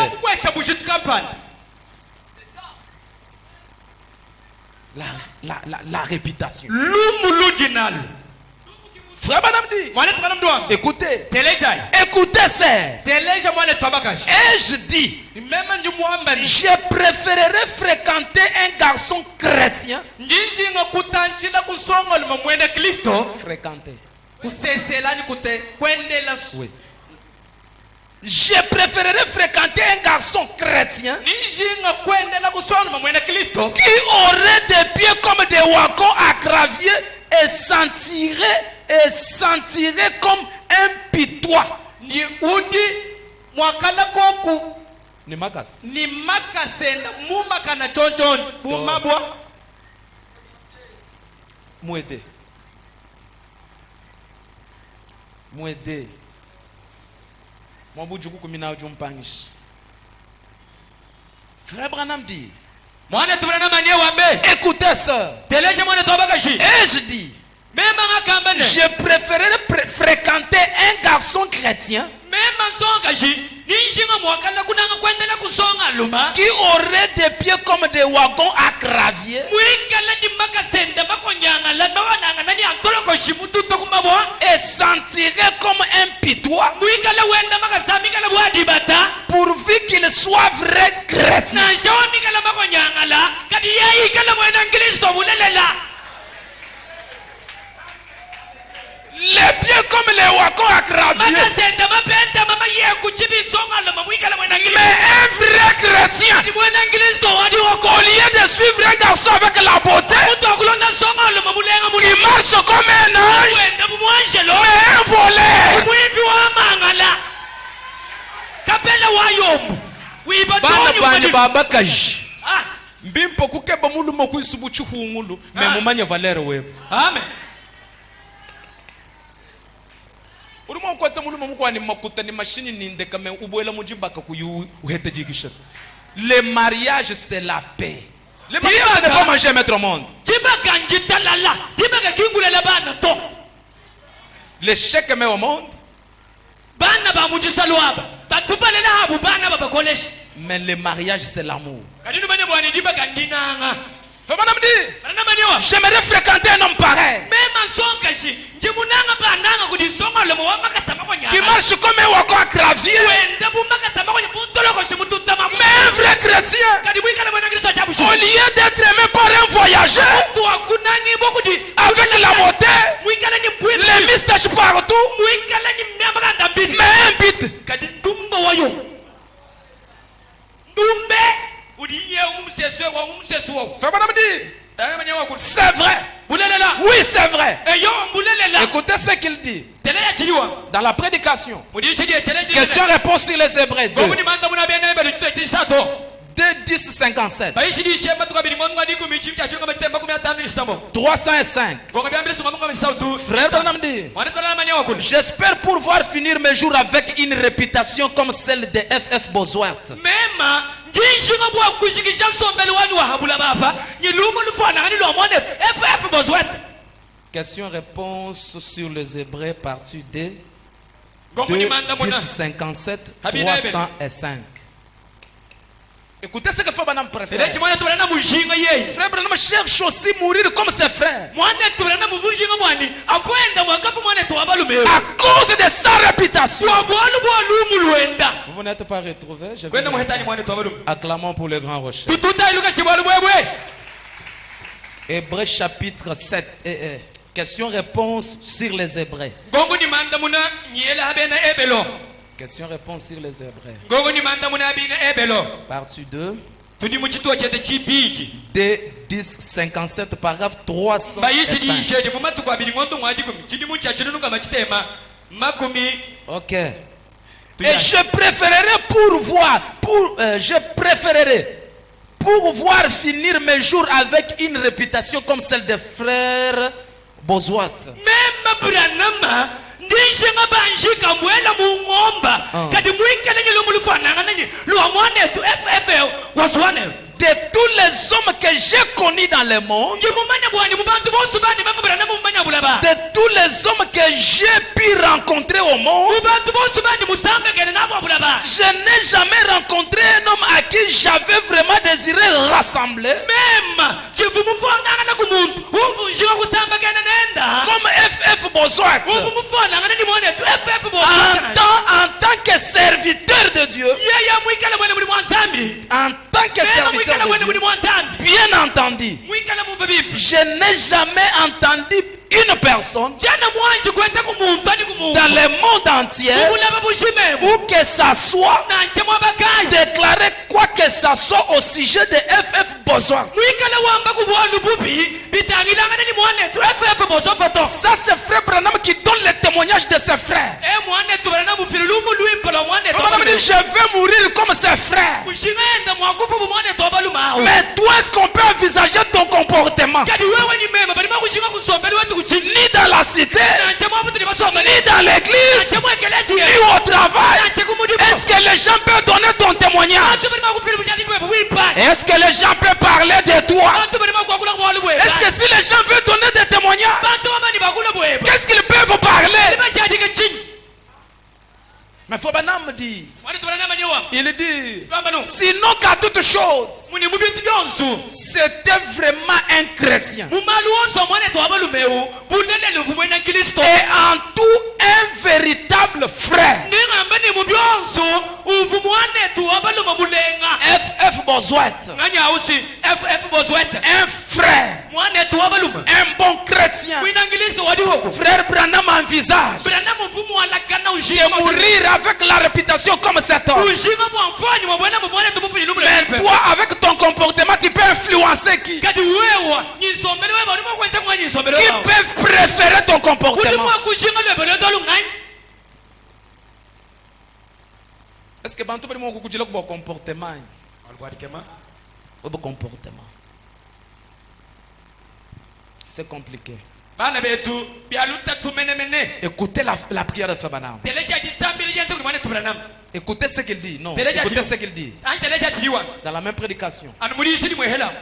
Speaker 1: La réputation. Frère Banam dit, écoutez, écoutez ça. Et je dis, je préférerais fréquenter un garçon chrétien. Fréquenter. Oui. Je préférerais fréquenter un garçon chrétien qui aurait des pieds comme des wagons à gravier et sentirait comme un pitois. Ni makas.
Speaker 2: Ni makasenda mumakana chonchon bumabwa
Speaker 1: muede. Muede. Mwabujuku kumina ujumpangish. Frère Branham dit. Écoutez ça. Et je dis. Je préférerais fréquenter un garçon chrétien qui aurait des pieds comme des wagons à gravier et sentirait comme un pitois pourvu qu'il soit vrai chrétien. Les pieds comme les wagons à gravier. Mais un vrai chrétien, au lieu de suivre un garçon avec la beauté, qui marche comme un ange, mais un voleur. Amen. Le mariage, c'est la paix. Le mariage, c'est ne pas manger mettre au monde. Le chèque met au monde. Mais le mariage, c'est l'amour. J'aimerais fréquenter un homme pareil qui marche comme un wagon à gravier, mais un vrai chrétien, au lieu d'être aimé par un voyageur avec la beauté, les moustaches partout, mais un bite. C'est vrai. Oui, c'est vrai. Écoutez ce qu'il dit dans la prédication. Question-réponse sur les Hébreux 2. 2, 10 10:57. 305. Frère Branham dit, j'espère pouvoir finir mes jours avec une réputation comme celle de F.F. Bosworth. Question-réponse sur les Hébreux, partie D. 10:57, 305. Écoutez ce que Frère Branham préfère. Frère Branham cherche aussi mourir comme ses frères. À cause de sa réputation. Vous n'êtes pas retrouvé. Acclamons pour le grand rocher. Hébreux chapitre 7. Question-réponse sur les Hébreux. Question-réponse sur les Hébreux. Partie 2. D 10:57, paragraphe 305. Ok. Et je préférerais pouvoir finir mes jours avec une réputation comme celle des frères Bosworth. De tous les hommes que j'ai connus dans le monde, de tous les hommes que j'ai pu rencontrer au monde, je n'ai jamais rencontré un homme à qui j'avais vraiment désiré rassembler. Comme F.F. Bosworth. En tant que serviteur de Dieu. En tant que serviteur de Dieu. Bien entendu. Je n'ai jamais entendu une personne dans le monde entier où que ça soit déclarer quoi que ça soit au sujet de F.F. Bosworth. Ça c'est Frère Branham qui donne le témoignage de ses frères. Branham dit, je vais mourir comme ses frères. Mais toi, est-ce qu'on peut envisager ton comportement? Ni dans la cité, ni dans l'église, ni au travail. Est-ce que les gens peuvent donner ton témoignage? Est-ce que les gens peuvent parler de toi? Est-ce que si les gens veulent donner des témoignages, qu'est-ce qu'ils peuvent parler? Mais Frère Branham dit, il dit, sinon qu'à toute chose, c'était vraiment un chrétien. Et en tout un véritable frère. F.F. Bosworth. Un frère. Un bon chrétien. Frère Branham envisage de mourir avec la réputation comme cet homme. Mais toi, avec ton comportement, tu peux influencer qui? Qui peuvent préférer ton comportement? Est-ce que bantu bali moko kujila kwa comportement? Comportement. C'est compliqué. Écoutez la prière de Frère Branham. Écoutez ce qu'il dit. Non. Écoutez ce qu'il dit. Dans la même prédication.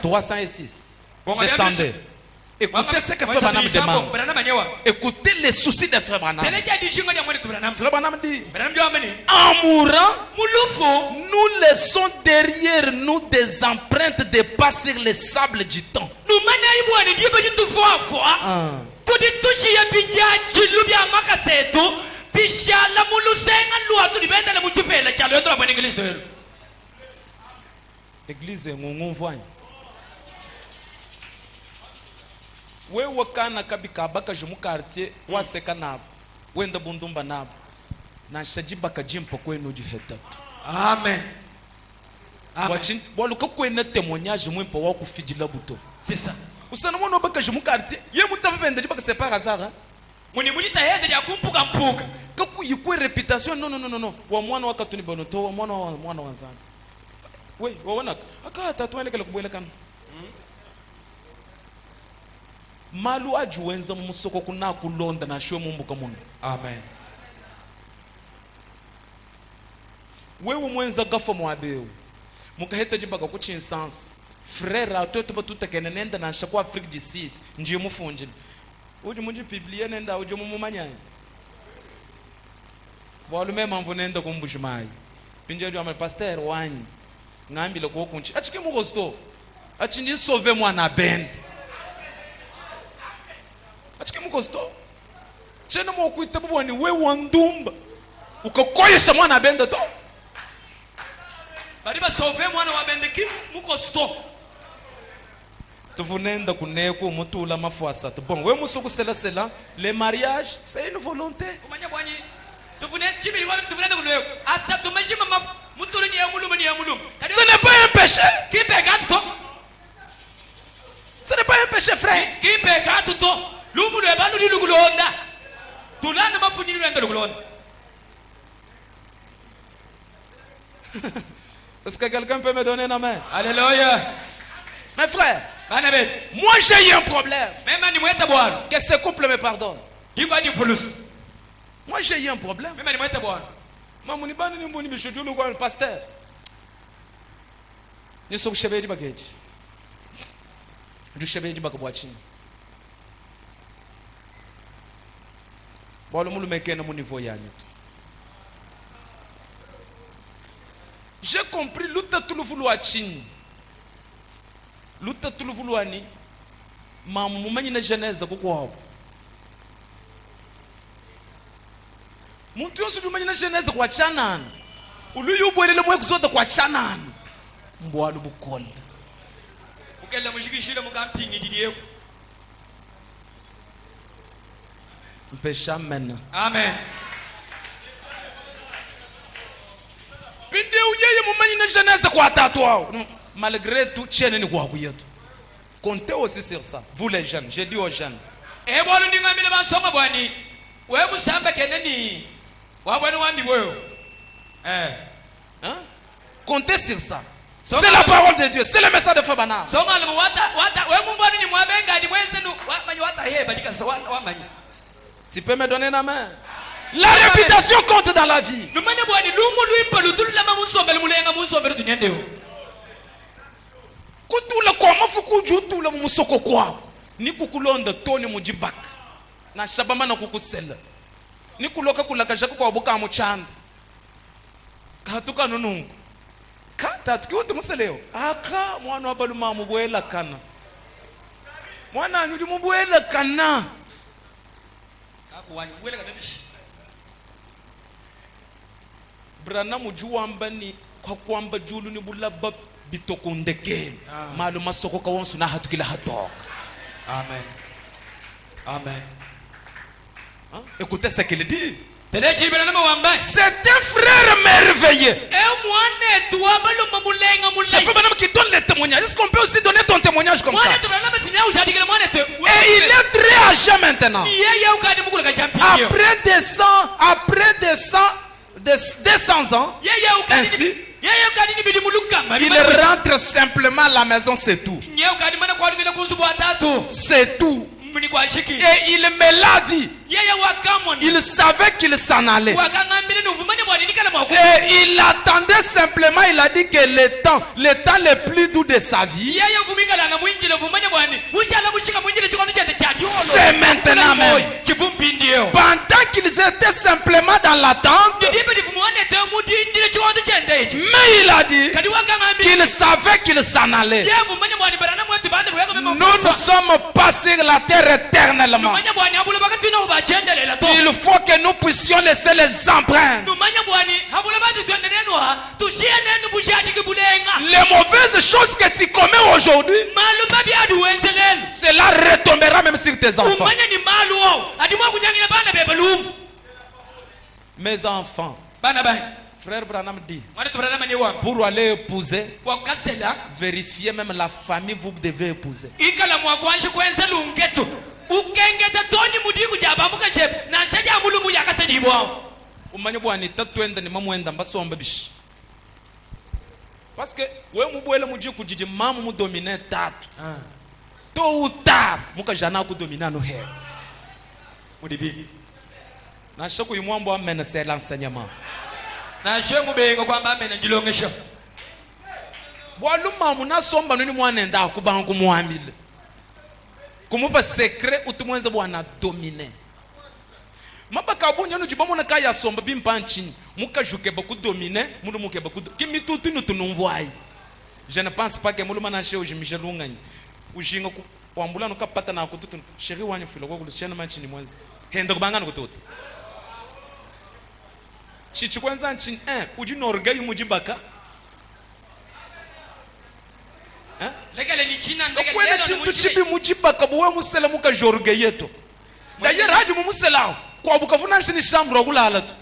Speaker 1: 306. Descendez. Écoutez ce que Frère Branham demande. Écoutez les soucis de Frère Branham. Frère Branham dit, en mourant, nous laissons derrière nous des empreintes de pas sur les sables du temps. L'église est mon voisin. Wewe kana kabika baka jumu quartier waseka nabo wenda bundumba nabo na shajiba kajimpo kwenu jiheta.
Speaker 2: Amen.
Speaker 1: Watching boluka kwena témoignage mwimpo wa kufijila buto.
Speaker 2: C'est ça.
Speaker 1: Usana mwana baka jumu quartier ye mutavenda baka c'est pas hasard.
Speaker 2: Muni mulita hende ya kumpuka mpuka.
Speaker 1: Kaku yikwe réputation non wa mwana wakatuni bonoto wa mwana wanzana. Oui, waona akata tuelekele kubwelekana. Malu ajuenza musoko kuna kulonda na shwe mumbuka muno.
Speaker 2: Amen.
Speaker 1: Wewe mwenza gafa mwabeu. Mukaheta jimbaka kuchinsansi. Frère atoto batuta kenenda na shakwa Afrique du Sud. Njiye mufunjile. Uji munji Biblia nenda uji mumumanyanya. Walume manvu nenda kumbushimai. Pinje jwa pasteur wanyi. Ngambile ko kunchi. Achike mugosto. Achindi sauver mwana bend. Achike mugosto. Chena mo kuita bwani we wandumba. Ukokoyesha mwana bend to.
Speaker 2: Bari ba sauver mwana wa bend ki mugosto.
Speaker 1: Tufunenda kuneko mutula mafuasa. Bon, we musuku sela le mariage c'est une volonté.
Speaker 2: Umanya bwani tufune chibiri wa tufunenda kuneko. Asa tumajima mutulu ni yamulumu ni yamulumu.
Speaker 1: Ce n'est pas un péché.
Speaker 2: Qui pega to?
Speaker 1: Ce n'est pas un péché, frère.
Speaker 2: Qui pega to? Lumulu ebanu ni lukulonda. Tulana mafuni ni ndo lukulonda.
Speaker 1: Est-ce que quelqu'un peut me donner une main?
Speaker 2: Alléluia.
Speaker 1: Mes frères, moi j'ai eu un problème. Que ce couple me pardonne. Moi j'ai eu un problème. Maman, ni pasteur. Ni so kushebe di bageji. Du shebe di bakabwachi. Bolo mulu mekena mu niveau yanyu. J'ai compris luta tulufulu achini. Luta tulufuluani mamu manyi na Genèse kukwao. Muntu yonse manyi na Genèse kwa chanana. Uluyu bwelele mwe kuzoda kwa chanana. Mbwalu bukola.
Speaker 2: Ukela mujikishira mukampingi didiye.
Speaker 1: Mpesha mena.
Speaker 2: Amen.
Speaker 1: Pinde uyeye mumanyi na Genèse kwa tatu wao. Malgré tout, chaîne ni kwa kuyetu. Comptez aussi sur ça. Vous les jeunes, j'ai dit aux jeunes.
Speaker 2: Eh bwalo ndingamile basoma bwani. Wewe musamba keneni. Wabwani wandi wewe.
Speaker 1: Hein? Comptez sur ça. C'est la parole de Dieu, c'est le message de Fabana.
Speaker 2: Soma le wata wewe mbwani ni mwabenga ni mwenzenu wamanyi wata heba dikasa wamanyi.
Speaker 1: Tu peux me donner la main? La réputation compte dans la vie.
Speaker 2: Numanya bwani lumu luipa lutula mamusombele mulenga musombele tunyendeo.
Speaker 1: Kutula kwa mafuku jutula musoko kwa ni kukulonda toni mujibaka na shabama na kukusela ni kuloka kulaka jako kwa buka muchanda katuka nunungu kata tukiwote museleo aka mwana wabaluma mubwela kana mwana anyudi mubwela kana
Speaker 2: kakuwani mubwela kana bishi
Speaker 1: brana mujuwamba ni kwa kwamba julu ni bulaba bitokundeke malu masoko ka wonsu na hatukila hatoka.
Speaker 2: Amen. Amen.
Speaker 1: Écoutez ce qu'il dit.
Speaker 2: C'est
Speaker 1: un frère merveilleux.
Speaker 2: C'est
Speaker 1: fait madame qui donne les témoignages. Est-ce qu'on peut aussi donner ton témoignage comme ça? Et il est très âgé maintenant. Après 200 ans, ainsi, il rentre simplement à la maison, c'est tout. C'est tout. Et il me l'a dit. Il savait qu'il s'en allait. Et il attendait simplement, il a dit que le temps le plus doux de sa vie, c'est maintenant même. Pendant qu'ils étaient simplement dans l'attente, mais il a dit qu'il savait qu'il s'en allait. Nous sommes pas sur la terre éternellement. Il faut que nous puissions laisser les empreintes. Les mauvaises choses que tu commets aujourd'hui, cela retombera même sur tes enfants. Mes enfants, frère Branham dit, pour aller épouser, vérifiez même la famille vous devez épouser. Parce que we mubwele muji kujiji mamu mu dominer tatu. Tôt ou tard, muka jana ku dominer no he.
Speaker 2: Mudibi.
Speaker 1: Na shoko yimwambo amene c'est l'enseignement.
Speaker 2: Na shemu bengo kwamba amene ndilongesha.
Speaker 1: Bwaluma muna somba nini mwana nda kubangu muambile. Kumupa secret utumwenza bwana dominer. Mabaka bunyo no jibomo na kaya somba bimpanchini muka juke beaucoup dominer munu muke beaucoup kimi tutu no tunumvwai. Je ne pense pas que muluma na chez Michel Lungani ujinga ku wambula no kapata na kututu sheri wanyu filo ko kulichana manchini mwenzi henda kubangana kututu chichi kwanza nchini uji norgai mujibaka
Speaker 2: legale ni china
Speaker 1: legale kwenda chintu chibi mujibaka buwe musela muka jorge yeto d'ailleurs haji mumusela kwa bukavuna nchini chambre okulala tu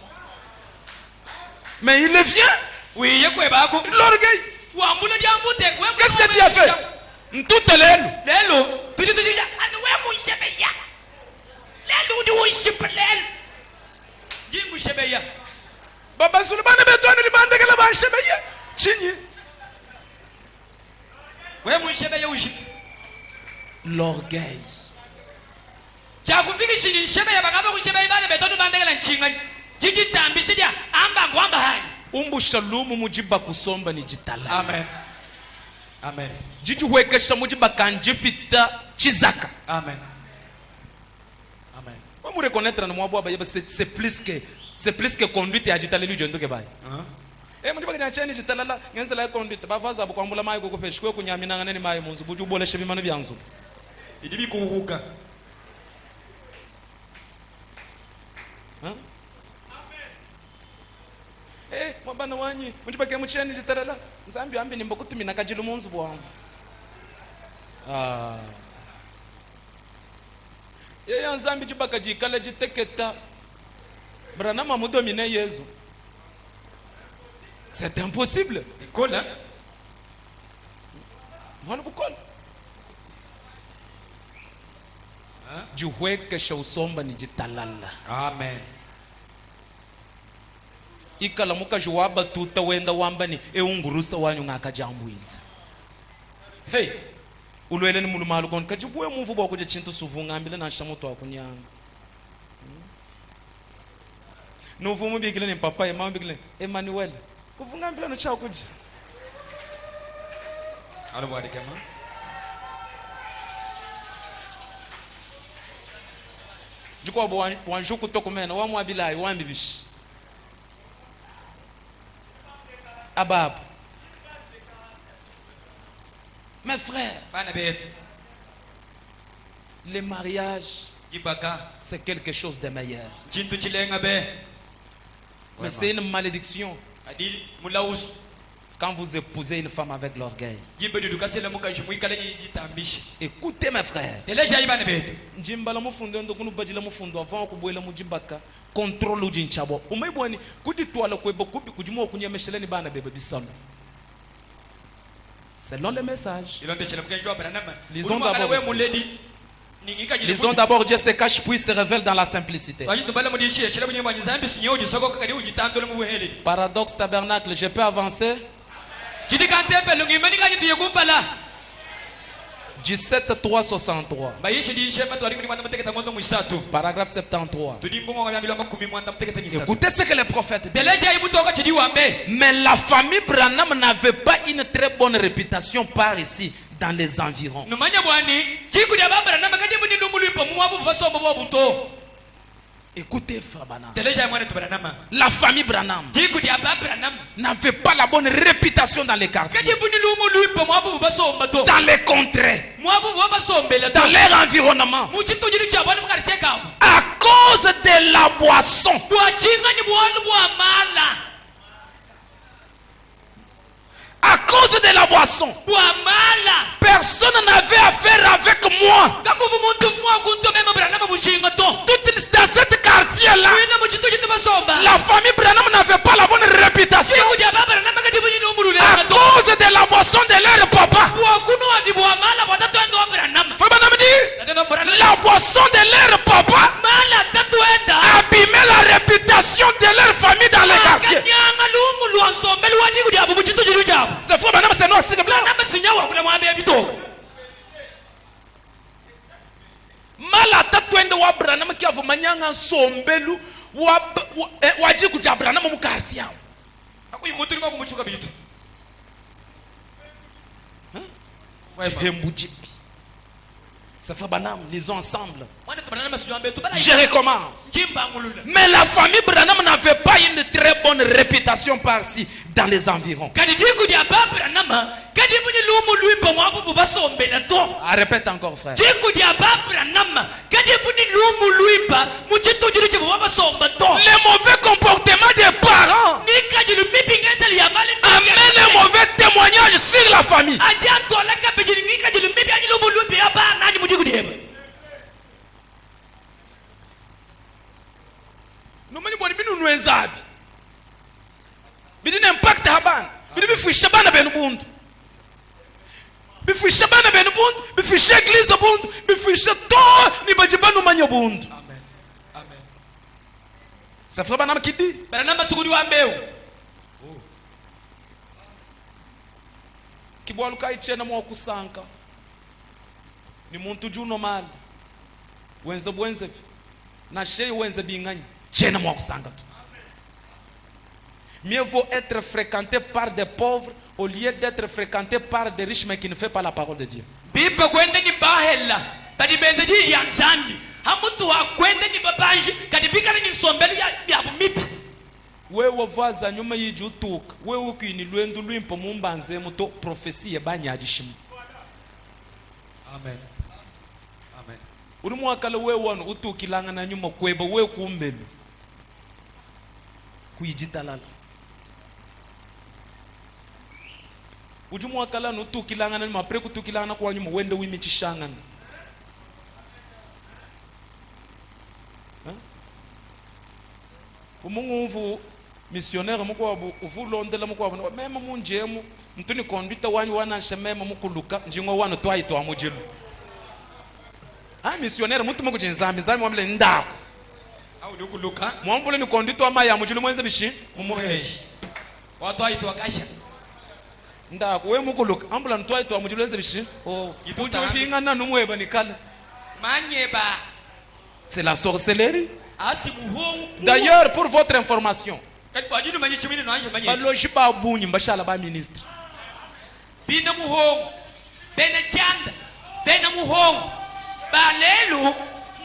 Speaker 1: mais il vient
Speaker 2: oui yekwe bako
Speaker 1: l'orgueil
Speaker 2: wambula diambute kwe
Speaker 1: qu'est-ce que tu as fait ntute lelo
Speaker 2: tuji anu we mushebeya lelo udi wushibelela jingu shebeya
Speaker 1: baba sulubane betwani libandekela bashebeya chinyi
Speaker 2: we mushebeya ushi
Speaker 1: l'orgueil
Speaker 2: chakufiki shini shebeya bakabe kushebeya bale betwani bandekela nchinga jiji tambisidia amba ngwamba hani
Speaker 1: umbu shalumu mujiba kusomba ni jitala.
Speaker 2: Amen. Amen.
Speaker 1: Jiji wekesha mujiba kanjipita chizaka.
Speaker 2: Amen. Amen.
Speaker 1: Wa mu reconnaître na mwabo abaye c'est plus que conduite ya jitala lu jondo ke baye. Mujiba kanya cheni jitala la ngenza la conduite ba vaza bu kwambula mayi ko peshwe ko nyamina ngane ni mayi munzu buju bole shebi manu byanzu.
Speaker 2: Idibi kuhuka.
Speaker 1: Mwabana wanyi mujiba ke mucheni jitarala nzambi ambi nimba kutumina kajilu munzu bwangu yeya nzambi jibaka jikala jiteketa branama mudomine yezu c'est impossible
Speaker 2: ikola
Speaker 1: mwana bukola juhweke shausomba ni jitalala.
Speaker 2: Amen.
Speaker 1: Ikala muka juwaba tuta wenda wambani ungurusa wanyu ngaka jambuini.
Speaker 2: Hey,
Speaker 1: ulwele ni mulu malu kon kajibuwe mumvu bwa kuje chintu suvunga ambile na shamuto akunyanga. Nuvumu bigile ni papa mama bigile Emmanuel. Kuvunga ambile no cha kuje.
Speaker 2: Alo bwadi kama.
Speaker 1: Jiko bo wanjuku tokumena wa mwabilayi wambibishi. Abab. Mes frères, le mariage, c'est quelque chose de meilleur. Mais c'est une malédiction quand vous épousez une femme avec l'orgueil. Écoutez mes frères. Contrôle ujinchabo umaibwani kuditwala kwebo kubi kujimo kunyemesheleni bana bebe bisalo. Selon le message. Lisons d'abord Dieu se cache puis se révèle dans la simplicité. Paradoxe tabernacle, je peux avancer. 17.363. Paragraphe 73. Écoutez ce que les prophètes disent. Mais la famille Branham n'avait pas une très bonne réputation par ici, dans les environs. Écoutez, Frère Branham. La famille Branham n'avait pas la bonne réputation dans les quartiers, dans les contrées, dans leur environnement, à cause de la boisson. À cause de la boisson, personne n'avait affaire avec moi. Dans cette quartier-là, la famille Branham n'avait pas la bonne réputation à cause de la boisson de leur papa. La boisson de leur papa abîmait la réputation de leur famille dans les quartiers. C'est frère Branham c'est noir sur blanc. Malata twende wa Branham kia vumanyanga sombelu waji kuja Branham mu quartier yao.
Speaker 2: Akuyi mutu liko kumuchuka bitu.
Speaker 1: Hembujipi. Ça fait Branham, lisons ensemble. Je recommence. Mais la famille Branham n'avait pas une très bonne réputation par-ci dans les environs. Ah, répète encore, frère. Les mauvais comportements des parents amènent un mauvais témoignage sur la famille. Nous nous enzabi. Bidin impact haban. Bidin bifisha bana benubundu. Bifisha bana benubundu, bifisha église bundu, bifisha to ni bajibanu manyobundu. Amen. Amen. Ça fera Branham qui dit.
Speaker 2: Branham basuguri wa mbeu.
Speaker 1: Kibwaluka ichena mwa kusanka. Ni muntu juno mali. Wenze bwenze na shei wenze binganyi. Chena mwa kusanka tu. Mieux vaut être fréquenté par des pauvres au lieu d'être fréquenté par des riches mais qui ne fait pas la parole de Dieu.
Speaker 2: Bipa kwende ni bahela. Tadi benzeji ya nzambi. Hamutu wa kwende ni babanji. Kadi bika ni sombeli ya bumipi.
Speaker 1: Wewe vaza nyuma yiji utuka. Wewe ukini lwendu lwimpo mumbanze muto profesie banyajishimu.
Speaker 2: Amen. Amen.
Speaker 1: Uri mwakala wewe wano utukilanga na nyuma kweba wewe kumbelu. Kuijitalala. Uju mwakala no utukilanga na nyuma preku tukilanga kwa nyuma wende wimichishangana. Umungu missionnaire mukwa uvulondela mukwa mema munjemu mtuni conduite wanyu wana shemema mukuluka njingo wano twaito amujilu. Missionnaire mutu muku jinzambi zami wamle ndako.
Speaker 2: Au ndukuluka.
Speaker 1: Mwambule ni conduite wama ya mujilu mwenze bishi mumuheji.
Speaker 2: Watu aito akasha.
Speaker 1: Ndako we mukuluka ambula ntwaito amujilu mwenze bishi. Oh, ibuju hingana numweba nikala.
Speaker 2: Manyeba.
Speaker 1: C'est la sorcellerie.
Speaker 2: Asimuhongu.
Speaker 1: D'ailleurs pour votre information.
Speaker 2: Baloji
Speaker 1: ba bunyi mbashala ba ministre.
Speaker 2: Bina muhongo. Bena chanda. Bena muhongo. Balelu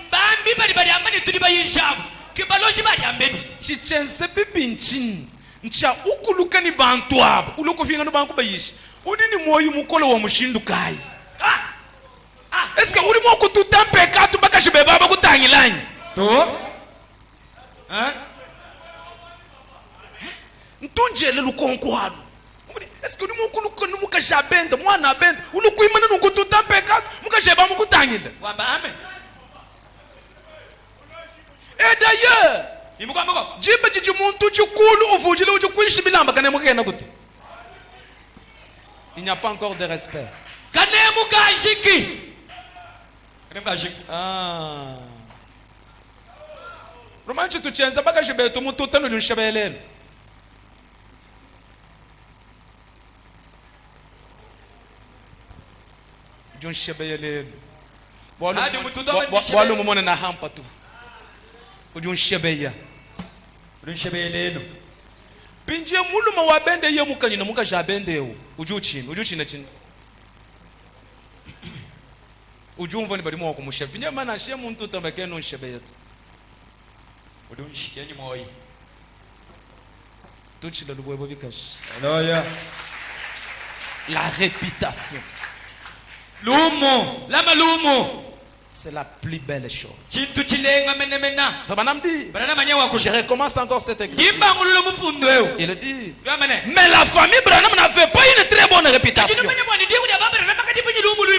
Speaker 2: mbambi bali amani tuli bayishabu. Kibaloji bali ambedi.
Speaker 1: Chichense bibinchini. Ncha ukuluka ni bantu abo. Uluko finga no banku bayishi. Udi ni moyo mukolo wa mushindu kai. Est-ce que uri mo kututampe katu baka shibeba ba kutangilanye?
Speaker 2: To?
Speaker 1: Ntunjele lukonkwalo. Est-ce que nous nous kajabenda mwana benda ulukuimana nukututampe mukajeba mukutangile.
Speaker 2: Amen.
Speaker 1: Et d'ailleurs, jiba jiji muntu chikulu uvujile ujukuishi bilamba kane mukena kuti. Il n'y a pas encore de respect.
Speaker 2: Kane mukajiki. Kane mukajiki.
Speaker 1: Romanchi tuchenza baka jibetu muntu tanu lushabelele. John Shebeyelelo. Walu mumone na hampa tu. Ujun Shebeya.
Speaker 2: Ujun Shebeyelelo.
Speaker 1: Pinje muluma wabende ye mukanyina muka jabende yo. Ujuchina chini. Ujumva ni bali mwa kumushebi. Pinje mana she muntu tambake no Shebeya tu.
Speaker 2: Ujun shikenyi moi.
Speaker 1: Tuchila lubwebo bikash.
Speaker 2: Haleluya.
Speaker 1: La réputation.
Speaker 2: Lumo, lama lumo.
Speaker 1: C'est la plus belle chose.
Speaker 2: Chintu chilenga menemena.
Speaker 1: Branham dit.
Speaker 2: Branham anyawa ku.
Speaker 1: Je recommence encore cette écriture.
Speaker 2: Imba ngululo mufundo yo.
Speaker 1: Il dit. Mais la famille Branham n'avait pas une très bonne réputation.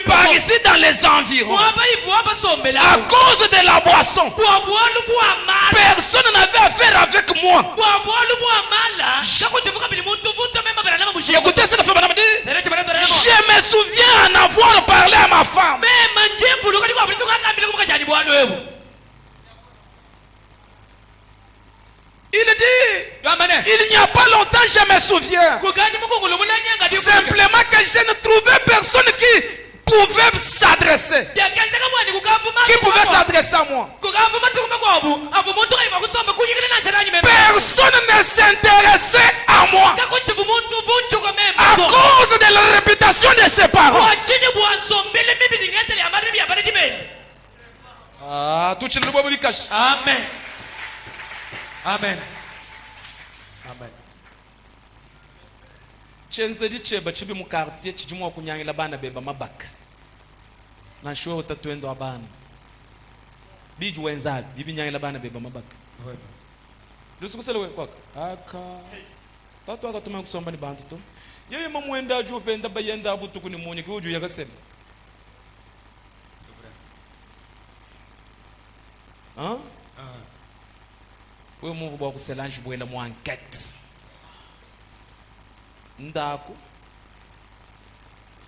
Speaker 1: Par ici dans les environs. À cause de la boisson. Personne n'avait affaire avec moi. Écoutez ce que fait Branham dit. Je me souviens en avoir parlé à ma femme. Il dit, Il n'y a pas longtemps, je me souviens. Simplement que je ne trouvais personne qui pouvait s'adresser. Qui pouvait s'adresser à moi. Personne ne s'intéressait à moi. À cause de la réputation de ses parents. Ah, tout le monde dit cache.
Speaker 2: Amen. Amen. Amen.
Speaker 1: Chenze di cheba chibi mu quartier chijimwa kunyangila bana beba mabaka. Na show utatwendo abana. Biju wenza bibi nyangila bana beba mabaka. Lusukusele kwaka. Aka. Tatu akatuma kusomba ni bantu to. Yeye mamwenda ju penda bayenda abutuku ni munye kuju yakasema. Hein? We move bwa kuselange bwenda mu enquête. Ndako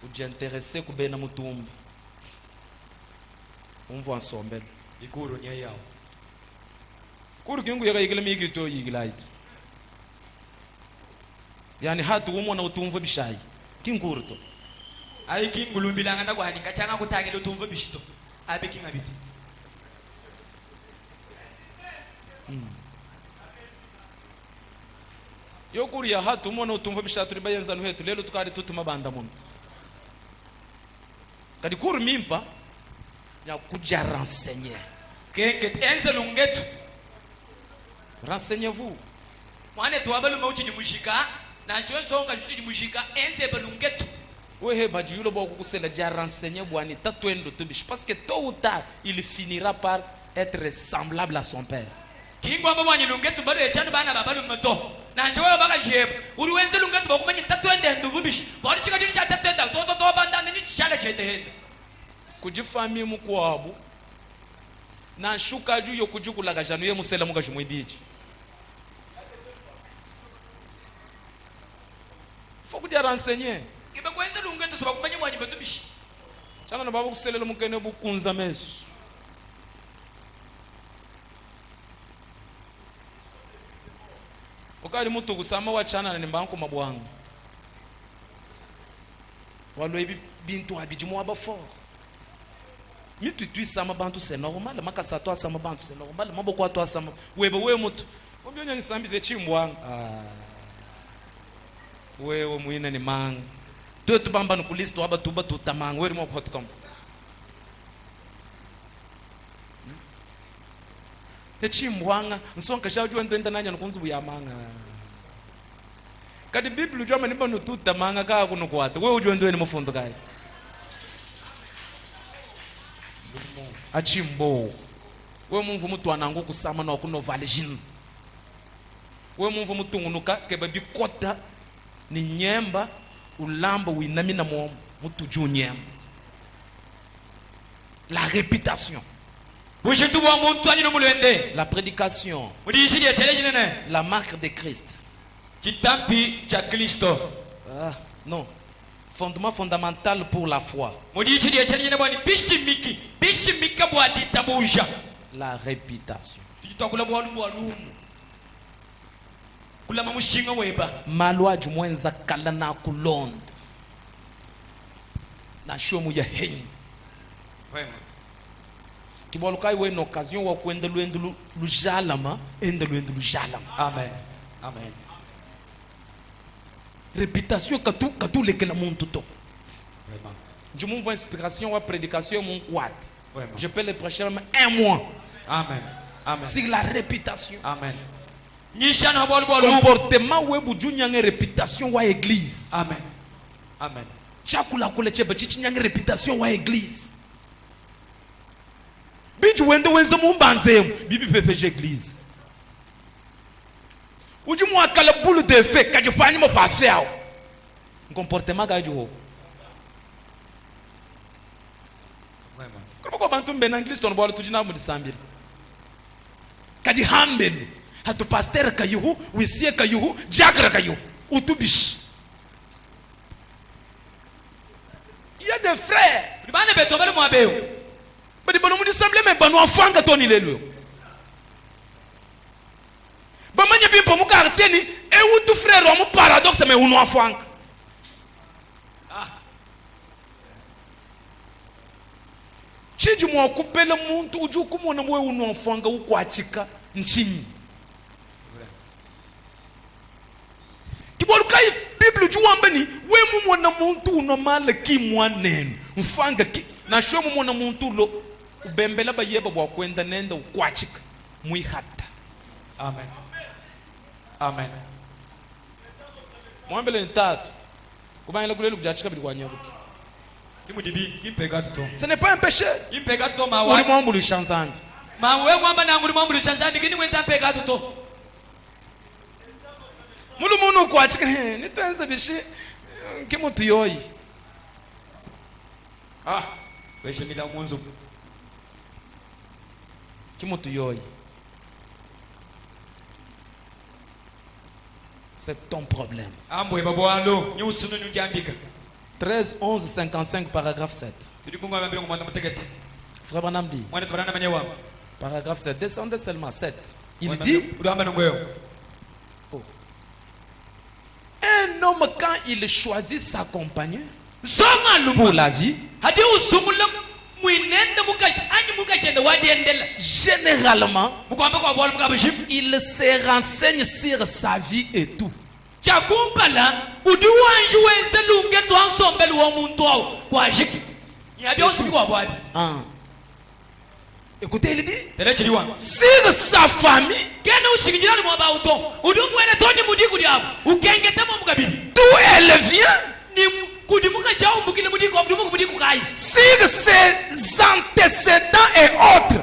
Speaker 1: ujiinteresse kubena mutumba umva ensombele
Speaker 2: ikuru nya yawo
Speaker 1: kuri kingu yakayikile mikito yikilaito yani hatu umona utumva bishayi kinguru to
Speaker 2: ayi kingulumbilanga ndakwani ngachanga kutangile utumva bishito abe kingabiti
Speaker 1: yokuri ya hatu umona utumva bishatu ribayenza nuhetu lelo tukari tutuma banda muno kadi kuri mimpa ya kuja renseigner
Speaker 2: kenge enze lungetu
Speaker 1: renseignez-vous
Speaker 2: mwane tuwabalu mauchi ni mushika na shwe songa juti ni mushika enze balungetu
Speaker 1: wehe bajiyulo bwa kukusela ja renseigner bwani tatwendo tubish parce que tôt ou tard il finira par être semblable à son père
Speaker 2: kingwa mwanyi lungetu bado yeshanu bana babalu mto na shwe baka jepu uri wenze lungetu bakumanyi tatwende nduvubish bali chika jini cha tatwenda to banda ni chala chete hende
Speaker 1: kujifami mukwabu na shuka juu yo kujukulaga janu ye musela muka jumwibiji faut kuja renseigner
Speaker 2: kibe kwenza lungetu soba kumanyi mwanyi betubishi
Speaker 1: chana na babu kuselela mukene bukunza mesu ukali mutu kusama wachana na mbanko mabwangu walwe bintu abijimu abafort mitu tu sama bantu c'est normal makasa to sama bantu c'est normal maboko to sama webe we mutu obyonya ni sambi de chimbwanga wewe muina ni mang to tubamba no kulisto aba tuba tutamanga wewe mo khotkam de chimbwanga nsonka shaju ndo nanya nkunzu ya manga kadi bible jama ni banu tutamanga ka kuno kwata wewe ujwe ndo ni mufundo kai achimbo we mumvu mutu anangu kusama na kuno valijin we mumvu mutu ngunuka keba bikota ni nyemba ulamba winami na mutu ju nyemba la réputation la prédication la marque de Christ ah non fondement fondamental pour la foi. La réputation. Malwa jumwenza kala na kulonda. Na shomu ya henyi. Kibolukai we no occasion wa kwenda luendu lujalama, enda luendu lujalama.
Speaker 2: Amen. Amen.
Speaker 1: Réputation katu lekela muntu to. Je m'envoie inspiration wa prédication mon quad. Je peux le prêcher même un mois.
Speaker 2: Amen. Amen.
Speaker 1: C'est la réputation.
Speaker 2: Amen.
Speaker 1: Comportement webu junyanga réputation wa église.
Speaker 2: Amen. Amen.
Speaker 1: Chakula kule cheba chichinyanga réputation wa église. Biju wende wenze mumbanzemu bibi PPG église. Uji mwakala boule de fait kajifanya mo passé ao. Comportement ga juho.
Speaker 2: Vraiment.
Speaker 1: Kwa bantu mbena English ton bolo tujina mu disambira. Kaji hambelu. Hatu pasteur kayuhu, wisie kayuhu, jakra kayuhu. Utubish. Il y a des frères.
Speaker 2: Bana beto bale mo abeo.
Speaker 1: Badi bono mu disambile me banu afanga toni lelo. Bamanye bimpo mukarisieni e où tu frère wa mu paradoxe mais uno afwanka chiji mwa kupela muntu uju kumona mwe uno afwanga ukwachika nchini kiboluka Bible juwamba ni we mumona muntu unomala kimwaneno mfanga ki na shwe mumona muntu lo ubembela bayeba bwa kwenda nenda ukwachika muihata.
Speaker 2: Amen. Amen.
Speaker 1: Mwambele ntatu kubanyela kulelu kujachika bili kwa nyabuti
Speaker 2: kimudibi kimpega tuto.
Speaker 1: Ce n'est pas un péché.
Speaker 2: Impega tuto mawa
Speaker 1: uli mwambulu shanzambi
Speaker 2: ma we mwamba na nguli mwambulu shanzambi kini mwenza mpega tuto
Speaker 1: mulu munu kwachika nitenze bishi kimutu yoyi
Speaker 2: weshe mida munzu
Speaker 1: kimutu yoyi. C'est ton problème. 13, 11, 55, paragraphe 7. Frère Branham dit, paragraphe 7, descendez seulement 7. Il dit, un homme quand il choisit sa compagne pour la vie, généralement, il se renseigne sur sa vie et tout. Écoutez, il dit sur sa famille, d'où elle vient, sur ses antécédents et autres.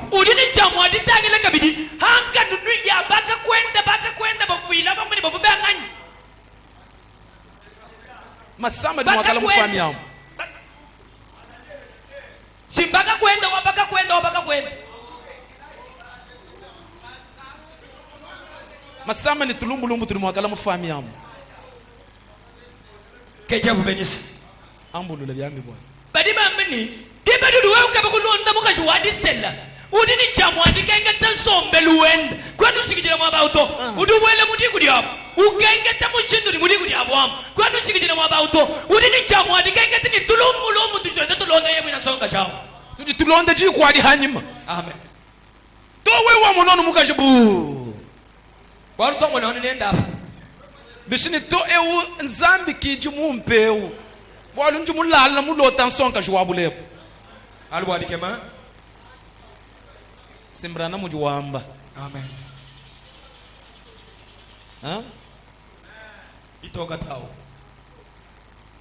Speaker 1: Masamba di mwakala mufami yamu
Speaker 2: simbaka kwenda wabaka kwenda
Speaker 1: masamba ni tulumbulumbu tuli mwakala mufami yamu
Speaker 2: keja bubenisi
Speaker 1: ambulule byambi bwana
Speaker 2: badi mamini dibadu duwe ukabakulonda mukaji wadi sella udini chamwandi kenga tasombe luwenda kwanu sikijira mwabauto uduwele mudiku diabo ukenge tamushinduri mudiku diabo kwanu sikijira mwabauto udini chamwandi kenga tini tulumulumu tutwenda tulonda yebu inasonga shao
Speaker 1: tudi tulonda ji kwadi hanyima.
Speaker 2: Amen.
Speaker 1: To wewa munono mukaji bu
Speaker 2: waru tongo na nenda
Speaker 1: bishini to ewu nzambi kiji mumpeu walu njumu lala mulota nsonka jwabulepo
Speaker 2: alwa dikema
Speaker 1: simbrana mujuwamba.
Speaker 2: Amen. Itoka tao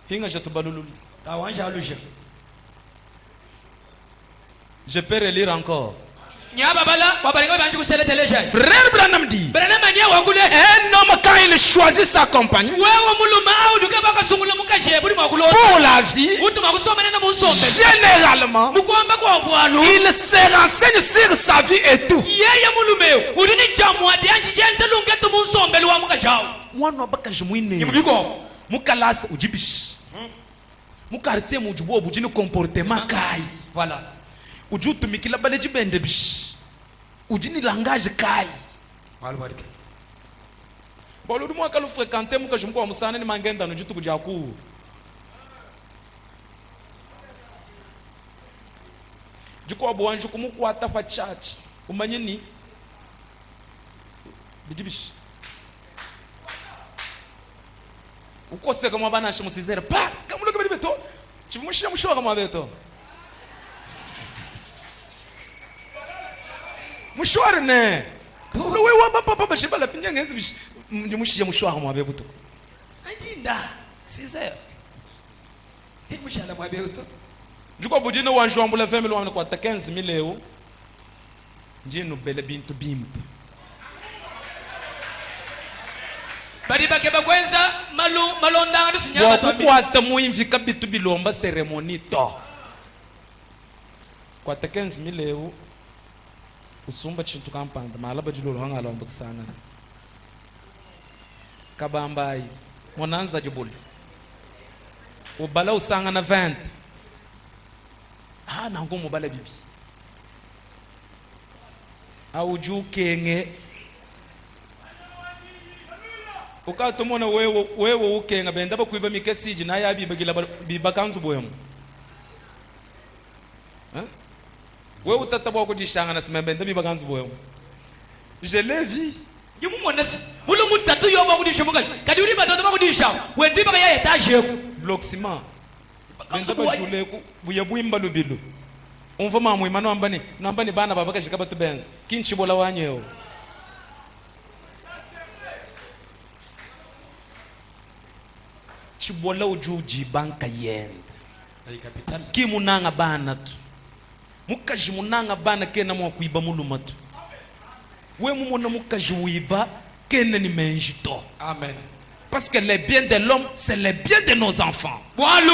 Speaker 1: hinga jatubalululi
Speaker 2: tawanja alusha.
Speaker 1: Je peux relire encore.
Speaker 2: Frère
Speaker 1: Branham dit, un homme quand il choisit sa compagne pour la vie, généralement, il se renseigne sur sa vie et tout. Mwana wabaka jumuine mukalasa ujibishi mukartie mujubo bujini comportement kai.
Speaker 2: Voilà.
Speaker 1: Ujutu mikila baleji bende bish ujini langage kai
Speaker 2: malbarike
Speaker 1: bolu mu akalu fréquenter mu kajumko musana ni mangenda no jutu kujaku jiko abwanju kumukwata fa church umanyini bidibish ukose kama bana shimusizera pa kamuloke bibeto chivumushia mushoka kama beto mushwari ne wewe wababa bashibala pinya ngezi ndimushiye mushwari mwabe buto
Speaker 2: adinda sizer himushala mwabe buto
Speaker 1: juko budino wanjwambula 20000 wamne kwa 15000 euro njino bele bintu bimpu
Speaker 2: bari bakeba kwenza malonda ndusinyama
Speaker 1: to kwata muimvika bitu bilomba ceremony to kwa 15000 euro usumba chintu kampanda malaba jilolo hangala mbukisana kabambai monanza jibuli ubala usanga na 20 nango mubala bibi au jukenge ukatomona wewe ukenga benda bakuiba mikesiji na ya biba kanzu boyamo wewe utataba kujishanga na sima benda biba kanzu boyamo je l'ai vu
Speaker 2: yimu monasi mulo mutatu yoba kudisha mungali kadi uri batoto bakudisha wendi baka ya etage
Speaker 1: bloxima benda bajule ku buyabwimba lubilo umva mamwe mano ambani bana babaka shika batu benz kinchibola wanyewo chibola ujuji banka yenda
Speaker 2: ay capital
Speaker 1: ki munanga bana tu mukaji munanga bana kena mwa kuiba muluma tu we mumona mukaji wiba kena ni menjito.
Speaker 2: Amen.
Speaker 1: Parce que les biens de l'homme c'est les biens de nos enfants.
Speaker 2: Walu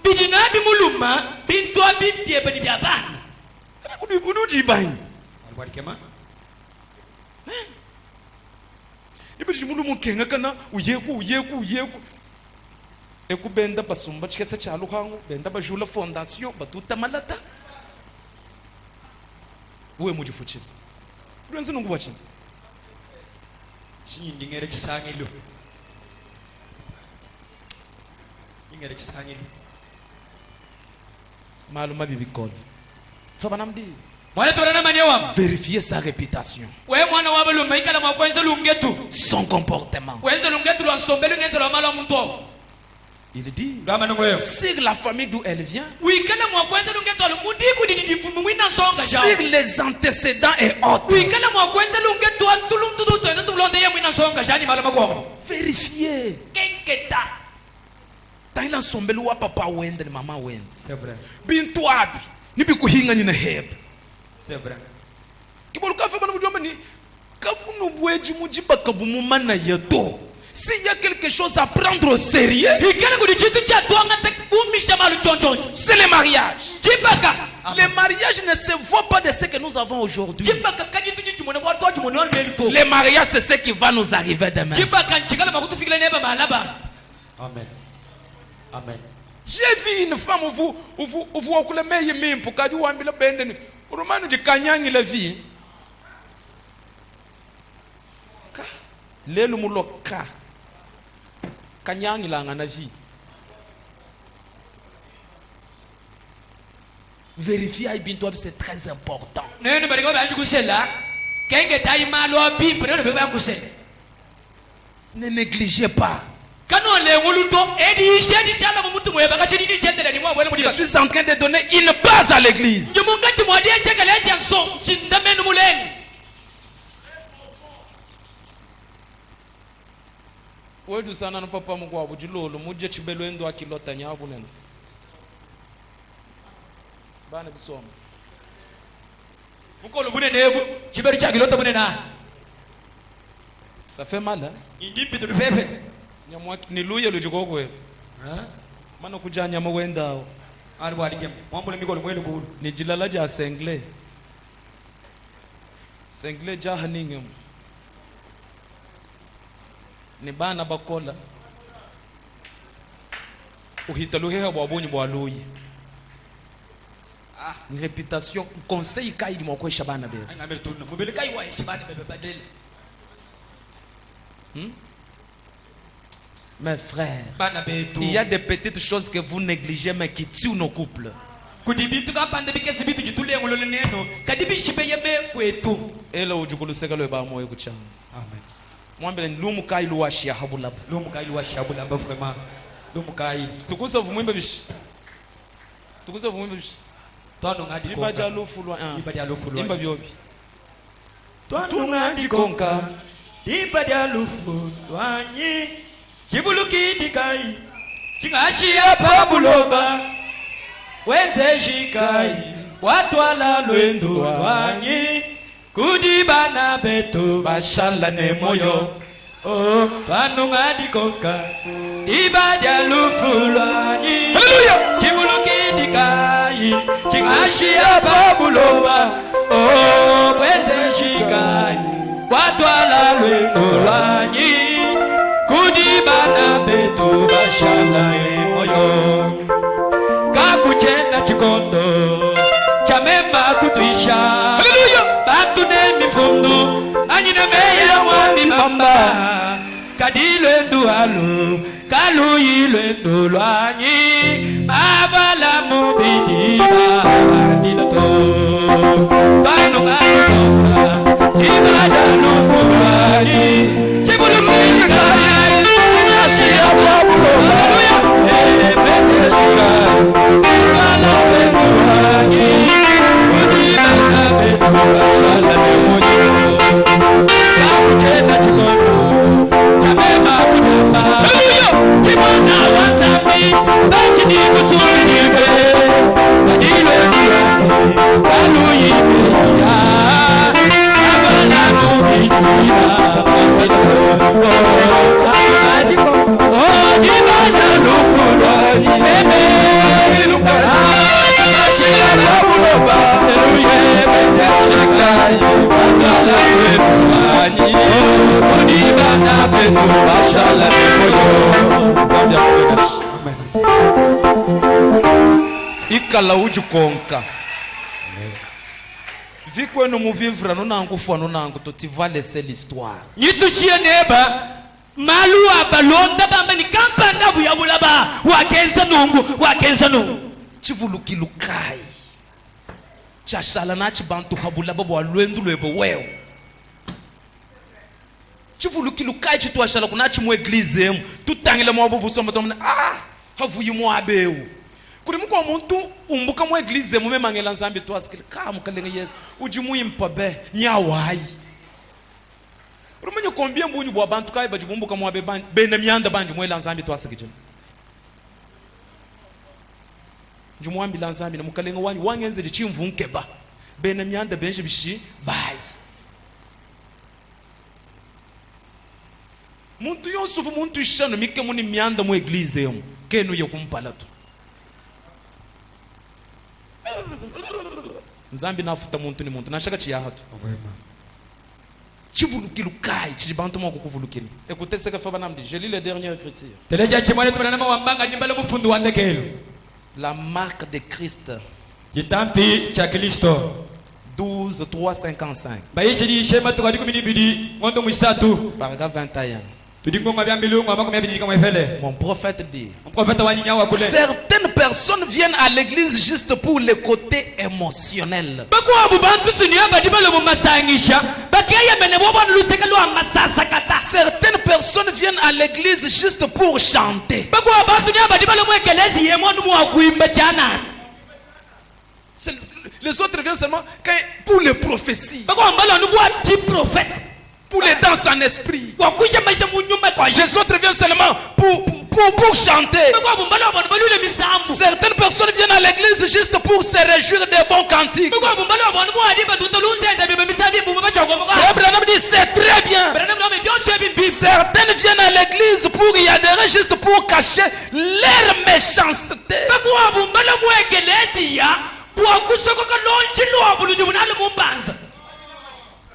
Speaker 2: bidina bi muluma binto bibye bani bya bana
Speaker 1: kana kuduji bani
Speaker 2: alwari kema
Speaker 1: ibiji mulumu kenga kana uyeku ekubenda basumba chikese chalu hangu benda bajula fondation batuta malata uwe mujifuchile ulenze nungu wachini
Speaker 2: chindi ngere chisangilo ingere chisangilo
Speaker 1: maluma bibikoni soba namdi
Speaker 2: mwana torana manyewa
Speaker 1: vérifier sa réputation
Speaker 2: we mwana wabalo maikala mwakwenza lungetu
Speaker 1: son comportement
Speaker 2: wenza lungetu lwa sombelu ngenza lwa malo mtu.
Speaker 1: Il dit,
Speaker 2: sur
Speaker 1: la famille d'où elle vient,
Speaker 2: sur
Speaker 1: les antécédents et autres. Vérifiez. Taila sombelu wa papa wende ni mama wende.
Speaker 2: C'est vrai.
Speaker 1: Bintu abi ni bikuhinga ni na heb.
Speaker 2: C'est vrai.
Speaker 1: Kiboluka fa bana bujomba ni kabunu bweji mujiba kabumu mana yeto. S'il y a quelque chose à prendre au sérieux, c'est le mariage. Le mariage ne se vaut pas de ce que nous avons aujourd'hui. Le mariage, c'est ce qui va nous arriver demain.
Speaker 2: Amen. Amen.
Speaker 1: J'ai vu une femme où vous pour qu'elle la vie. Lelo muloka kanyangi la ngana vie. Vérifier ay bintu c'est très important.
Speaker 2: Nene bali ko banji kusela kenge tayi malo abimbe nene beba kusela.
Speaker 1: Ne négligez pas.
Speaker 2: Kano le nguluto edi ishedi shala mumuntu moyeba kashidi ni chendele ni mwa wele
Speaker 1: Je suis en train de donner une base à l'église.
Speaker 2: Je mungachi mwadi chekele chanso shindamenu muleni.
Speaker 1: Wewe sana na papa mko abujilolo muje chibelo endo akilota nyabu neno. Bana bisoma.
Speaker 2: Muko lubune nebu chibelo cha kilota bune na.
Speaker 1: Ça fait mal hein?
Speaker 2: Indimpi to fefe.
Speaker 1: Nyamwa ni luye lujikoko wewe. Mana kujanya mawendao.
Speaker 2: Ari walike mwambule miko lumwelu kulu.
Speaker 1: Ni jilala ja sengle. Sengle ja haningem. Ni bana bakola uhitaluheha bwabonyi bwaluyi ni réputation conseil kai di moko shabana be
Speaker 2: ngamel tunna mobile kai wa shabana be badele
Speaker 1: mes frères il y a des petites choses que vous négligez mais qui tuent nos couples
Speaker 2: kudibitu kapande bikese bitu jitule ngolole neno kadibishibe yeme kwetu
Speaker 1: ela ujukuluseka lwe ba moyo ku chance
Speaker 2: amen
Speaker 1: mwambele lumu kai luwashi ya habulaba
Speaker 2: lumu kai luwashi habulaba vraiment lumu kai
Speaker 1: tukusa vumwimbe bishi
Speaker 2: twano ngadi
Speaker 1: konka ibaja lufulwa imba byobi
Speaker 2: twano ngadi konka ibaja lufulwa nyi chibuluki dikai chingashi apa buloba wenze shikai watwala lwendo lwanyi kudibana beto bashala ne moyo oh banungadi konka dibadia lufulani haleluya chibuluki dikai chingashia babuloba oh bweze shikai watwala lwendolani kudibana beto bashala ne moyo kakuchenda chikondo chamema kutuisha haleluya batune mifundu anyine meya wandi mamba dile dualo kalu ile dolani abala mubidiba dinato banu ayoka ibada nufurani chibulu kai nashia babulo ele peteshika bala betuani udina betua shala bemoyo kamucheta chikono chabema kudamba kibona wasabi bachini kusuribe kadile kaluyibe ya abana mubidira dibana lufurani lukara ashira babuloba beteshika batala betuani dibana betu bashala bemoyo.
Speaker 1: Ikala uji konka vikwenu muvivra nunangu fwa nunangu totiva laisser l'histoire
Speaker 2: nyitushie neba malu abalonda bamba ni kampanda vuyabula ba wakenza nungu
Speaker 1: chivulukilukai chashala na chibantu habula babo alwendu lwebo wewe chivulukilukai chituashala kuna chimu eglize emu tutangile mwabuvu soma tomna havuyi mwabewu kuri mukwa muntu umbuka mu eglize mu memangela nzambi twasikile kamu kalenge Yesu ujimu impabe nyawayi urumenye kombie mbunyu bwa bantu kai bajibumbuka mu abe bene myanda banji mwela nzambi twasikije njumwambi lanzambi na mukalenge wanyu wangenze chimvu nkeba bene myanda benje bishi bayi muntu yosufu muntu ishano mike muni myanda mu eglize yemu kenu yokumpalatu nzambi nafuta muntu ni muntu nashaka chiyahatu chivulukilukai chibantu moko kuvulukini. Écoutez ce que fait Banamdi, je lis les dernières écritures. La marque de Christ 12, 3, 55 paragraphe 21. Mon prophète dit: certaines personnes viennent à l'église juste pour le côté émotionnel. Certaines personnes viennent à l'église juste pour chanter. Les autres viennent seulement pour les prophéties, pour les danses en esprit. Les autres viennent seulement pour chanter. Certaines personnes viennent à l'église juste pour se réjouir des bons cantiques. Frère Branham dit: c'est très bien. Certaines viennent à l'église pour y adhérer juste pour cacher leur méchanceté.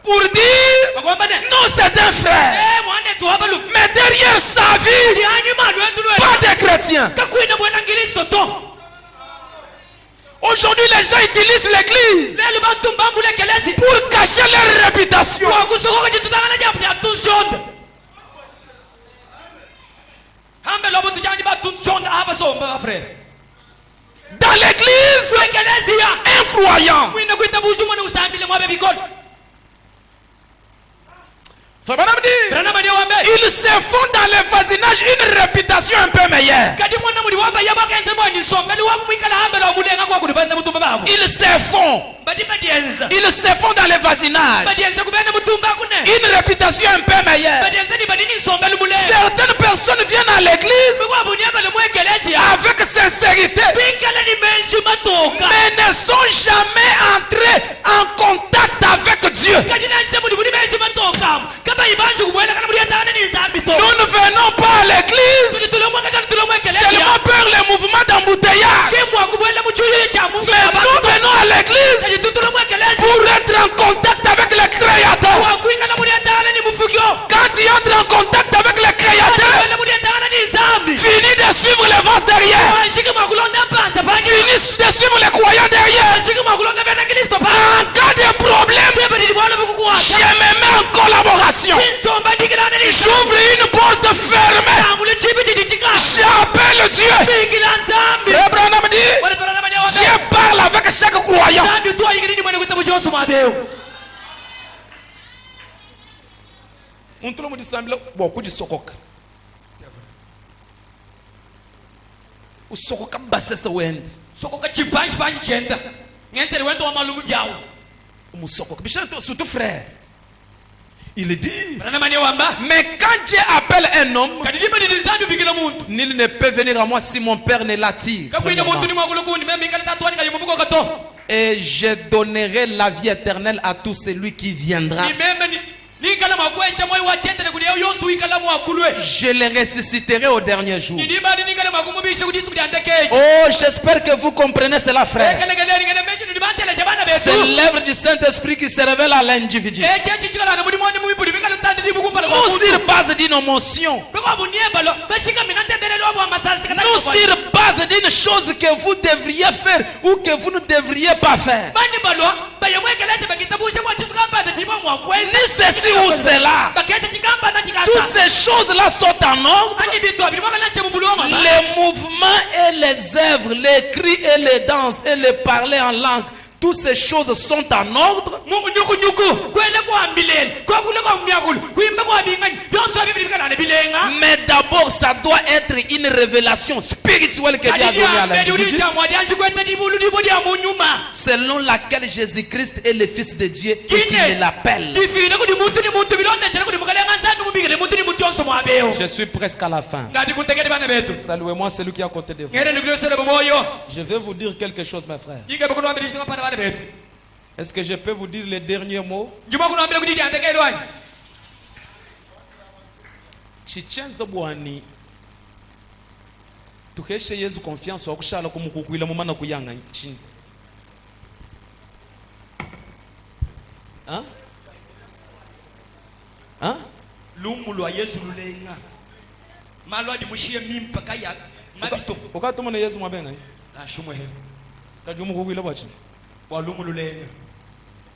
Speaker 1: Pour dire non, c'est un frère, mais derrière sa vie, pas de chrétien. Aujourd'hui, les gens utilisent l'église pour cacher leur réputation. Dans l'église, un croyant, ils se font dans le voisinage une réputation un peu meilleure. Ils se font dans le voisinage une réputation un peu meilleure. Certaines personnes viennent à l'église avec sincérité, mais ne sont jamais entrés en contact avec Dieu. Nous ne venons pas à l'église seulement par les mouvements d'embouteillage, mais nous venons à l'église pour être en contact avec le Créateur. Quand tu entres en contact avec le Créateur, finis de suivre les vents derrière, finis de suivre les croyants derrière. En cas de problème, je me mets en collaboration. J'ouvre une porte appelle Dieu. Frère Branham dit, Dieu parle avec chaque croyant. Untolo mudisambila kujisokoka. Usokoka basesa wende.
Speaker 2: Sokoka chipanji panji chenda. Ngenseri wendo wa malumu byao.
Speaker 1: Umusokoka. Bishara surtout frère. Il dit,
Speaker 2: mais
Speaker 1: quand Dieu appelle un homme, nul ne peut venir à moi si mon Père ne l'attire. Et je donnerai la vie éternelle à tout celui qui viendra. Je les ressusciterai au dernier jour. Oh, j'espère que vous comprenez cela, frère. C'est l'œuvre du Saint-Esprit qui se révèle à l'individu. Nous sur base d'une émotion. Nous sur base d'une chose que vous devriez faire ou que vous ne devriez pas faire. Ni ceci ou cela. Toutes ces choses-là sont en ordre. Les mouvements et les œuvres, les cris et les danses et les parler en langue, toutes ces choses sont en ordre. Mais d'abord, ça doit être une révélation spirituelle que Dieu a donnée à l'individu, selon laquelle Jésus-Christ est le Fils de Dieu et qu'il l'appelle. Je suis presque à la fin. Saluez-moi celui qui est à côté de vous. Je vais vous dire quelque chose, mes frères. Est-ce que je peux vous dire les derniers mots? Chichenza bwani tukeshe Yesu confiance wakushala kumukukwila mumana kuyanga chini. Hein? Hein?
Speaker 2: Lumulwa Yesu lulenga. Malwa di mushie mimpa kaya mabito.
Speaker 1: Ukatuma na Yesu mwabenga.
Speaker 2: Na shumwe he.
Speaker 1: Kajumu kukwila bachi.
Speaker 2: Wa lumululenga.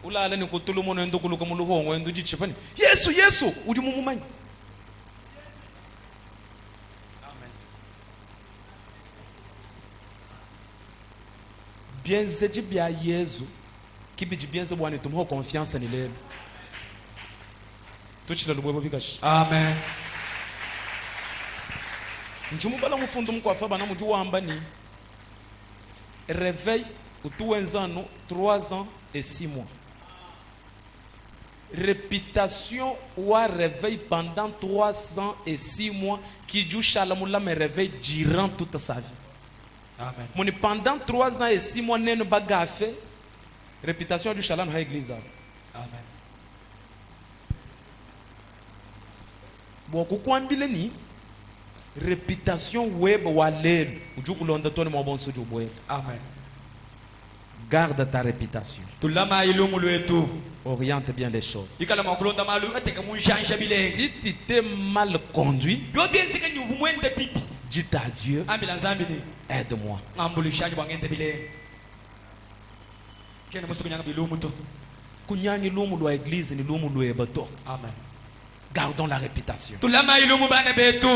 Speaker 1: Ulala ni kutulumo nendo kuluka muluhongo nendo jichipani. Yesu Yesu udi mumumanyi. Bienze jibia Yesu kibiji bienze bwana tumho confiance ni lelo. Tuchila lubwebo bikashi.
Speaker 2: Amen.
Speaker 1: Njumu bala mufundu mukwafa bana muju wamba ni réveil utuwenzano 3 ans et 6 mois. Réputation ou réveil pendant 3 ans et 6 mois qui joue chalamula me réveil durant toute sa vie.
Speaker 2: Amen.
Speaker 1: Moni pendant 3 ans et 6 mois nenu bagafe réputation du chalam ha église.
Speaker 2: Amen.
Speaker 1: Bon kukwambile ni réputation web walel ujukulonda toni mabonso jubwe.
Speaker 2: Amen.
Speaker 1: Garde ta réputation. Oriente bien les choses. Si tu t'es mal conduit, dis à Dieu, aide-moi. Amen. Gardons la réputation.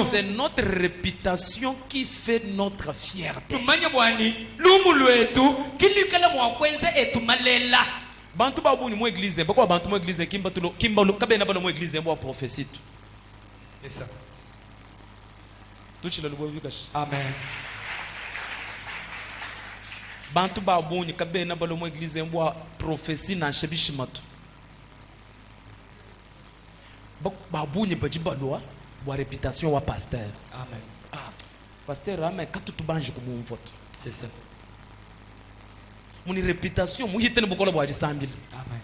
Speaker 1: C'est notre réputation qui fait notre fierté. Bantu babu ni mo église, pourquoi bantu mo église kimba kabena bana mo église mo prophétie.
Speaker 2: C'est ça.
Speaker 1: Tout chila lubo bikash.
Speaker 2: Amen.
Speaker 1: Bantu babu ni kabena bana mo église mo prophétie na shebishimatu. Babu ni baji balwa wa réputation wa pasteur.
Speaker 2: Amen.
Speaker 1: Ah, pasteur amen katutu banje ko mu vote.
Speaker 2: C'est ça.
Speaker 1: Mon réputation mu hitene bukola bwa disambile.
Speaker 2: Amen.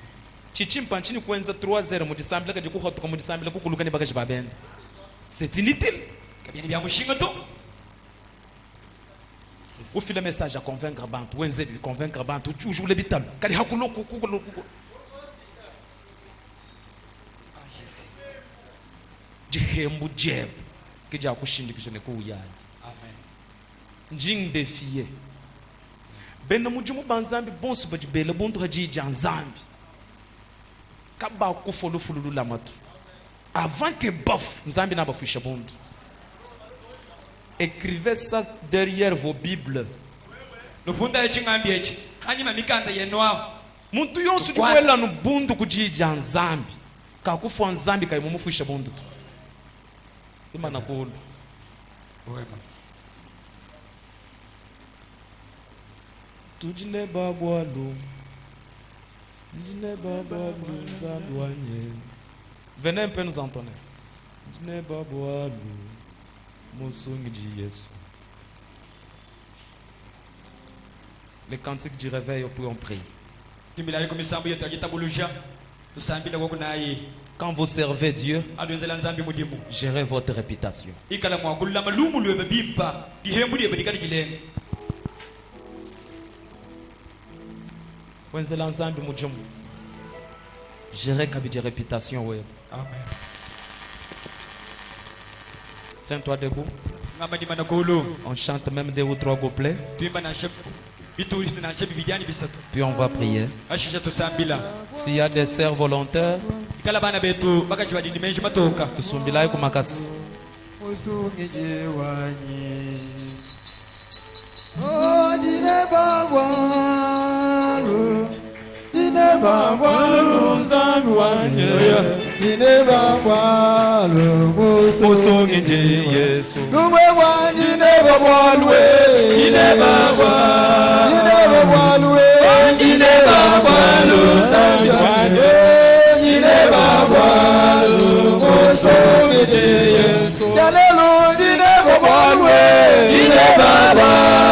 Speaker 1: Chichimpa nchini kwenza 3-0 mu disambile kaji ku hoto ko mu disambile ku kulukani bagaji babende. C'est inutile.
Speaker 2: Kabini bya mushinga to.
Speaker 1: Ou file message à convaincre bantu, wenze convaincre bantu, toujours le bital. Kali hakulo ku. Jihembu jeb kija kushindikisha ne kuyaya.
Speaker 2: Amen.
Speaker 1: Njing défier. Ben mujumu banzambi bonsu bajibele buntu haji janzambi. Kaba kufolo fululu lamatu. Avant que bof nzambi na bafisha buntu. Écrivez ça derrière vos Bibles. Muntu yonse ukwela nubundu kujija nzambi. Kakufa nzambi kaimumufisha bundu tu. Imana kulu. Tujine babwalu. Tujine babwalu nzambi wanye. Venez un peu nous entonner. Tujine babwalu. Musungi di Yesu. Les cantiques du réveil, puis on prie. Quand vous servez Dieu, gérez votre réputation. Gérez votre réputation. Amen. Tiens-toi debout. On chante même 2 ou 3 couplets. Puis on va prier. S'il y a des sœurs volontaires, tusumbila kumakasi.
Speaker 3: Hallelujah.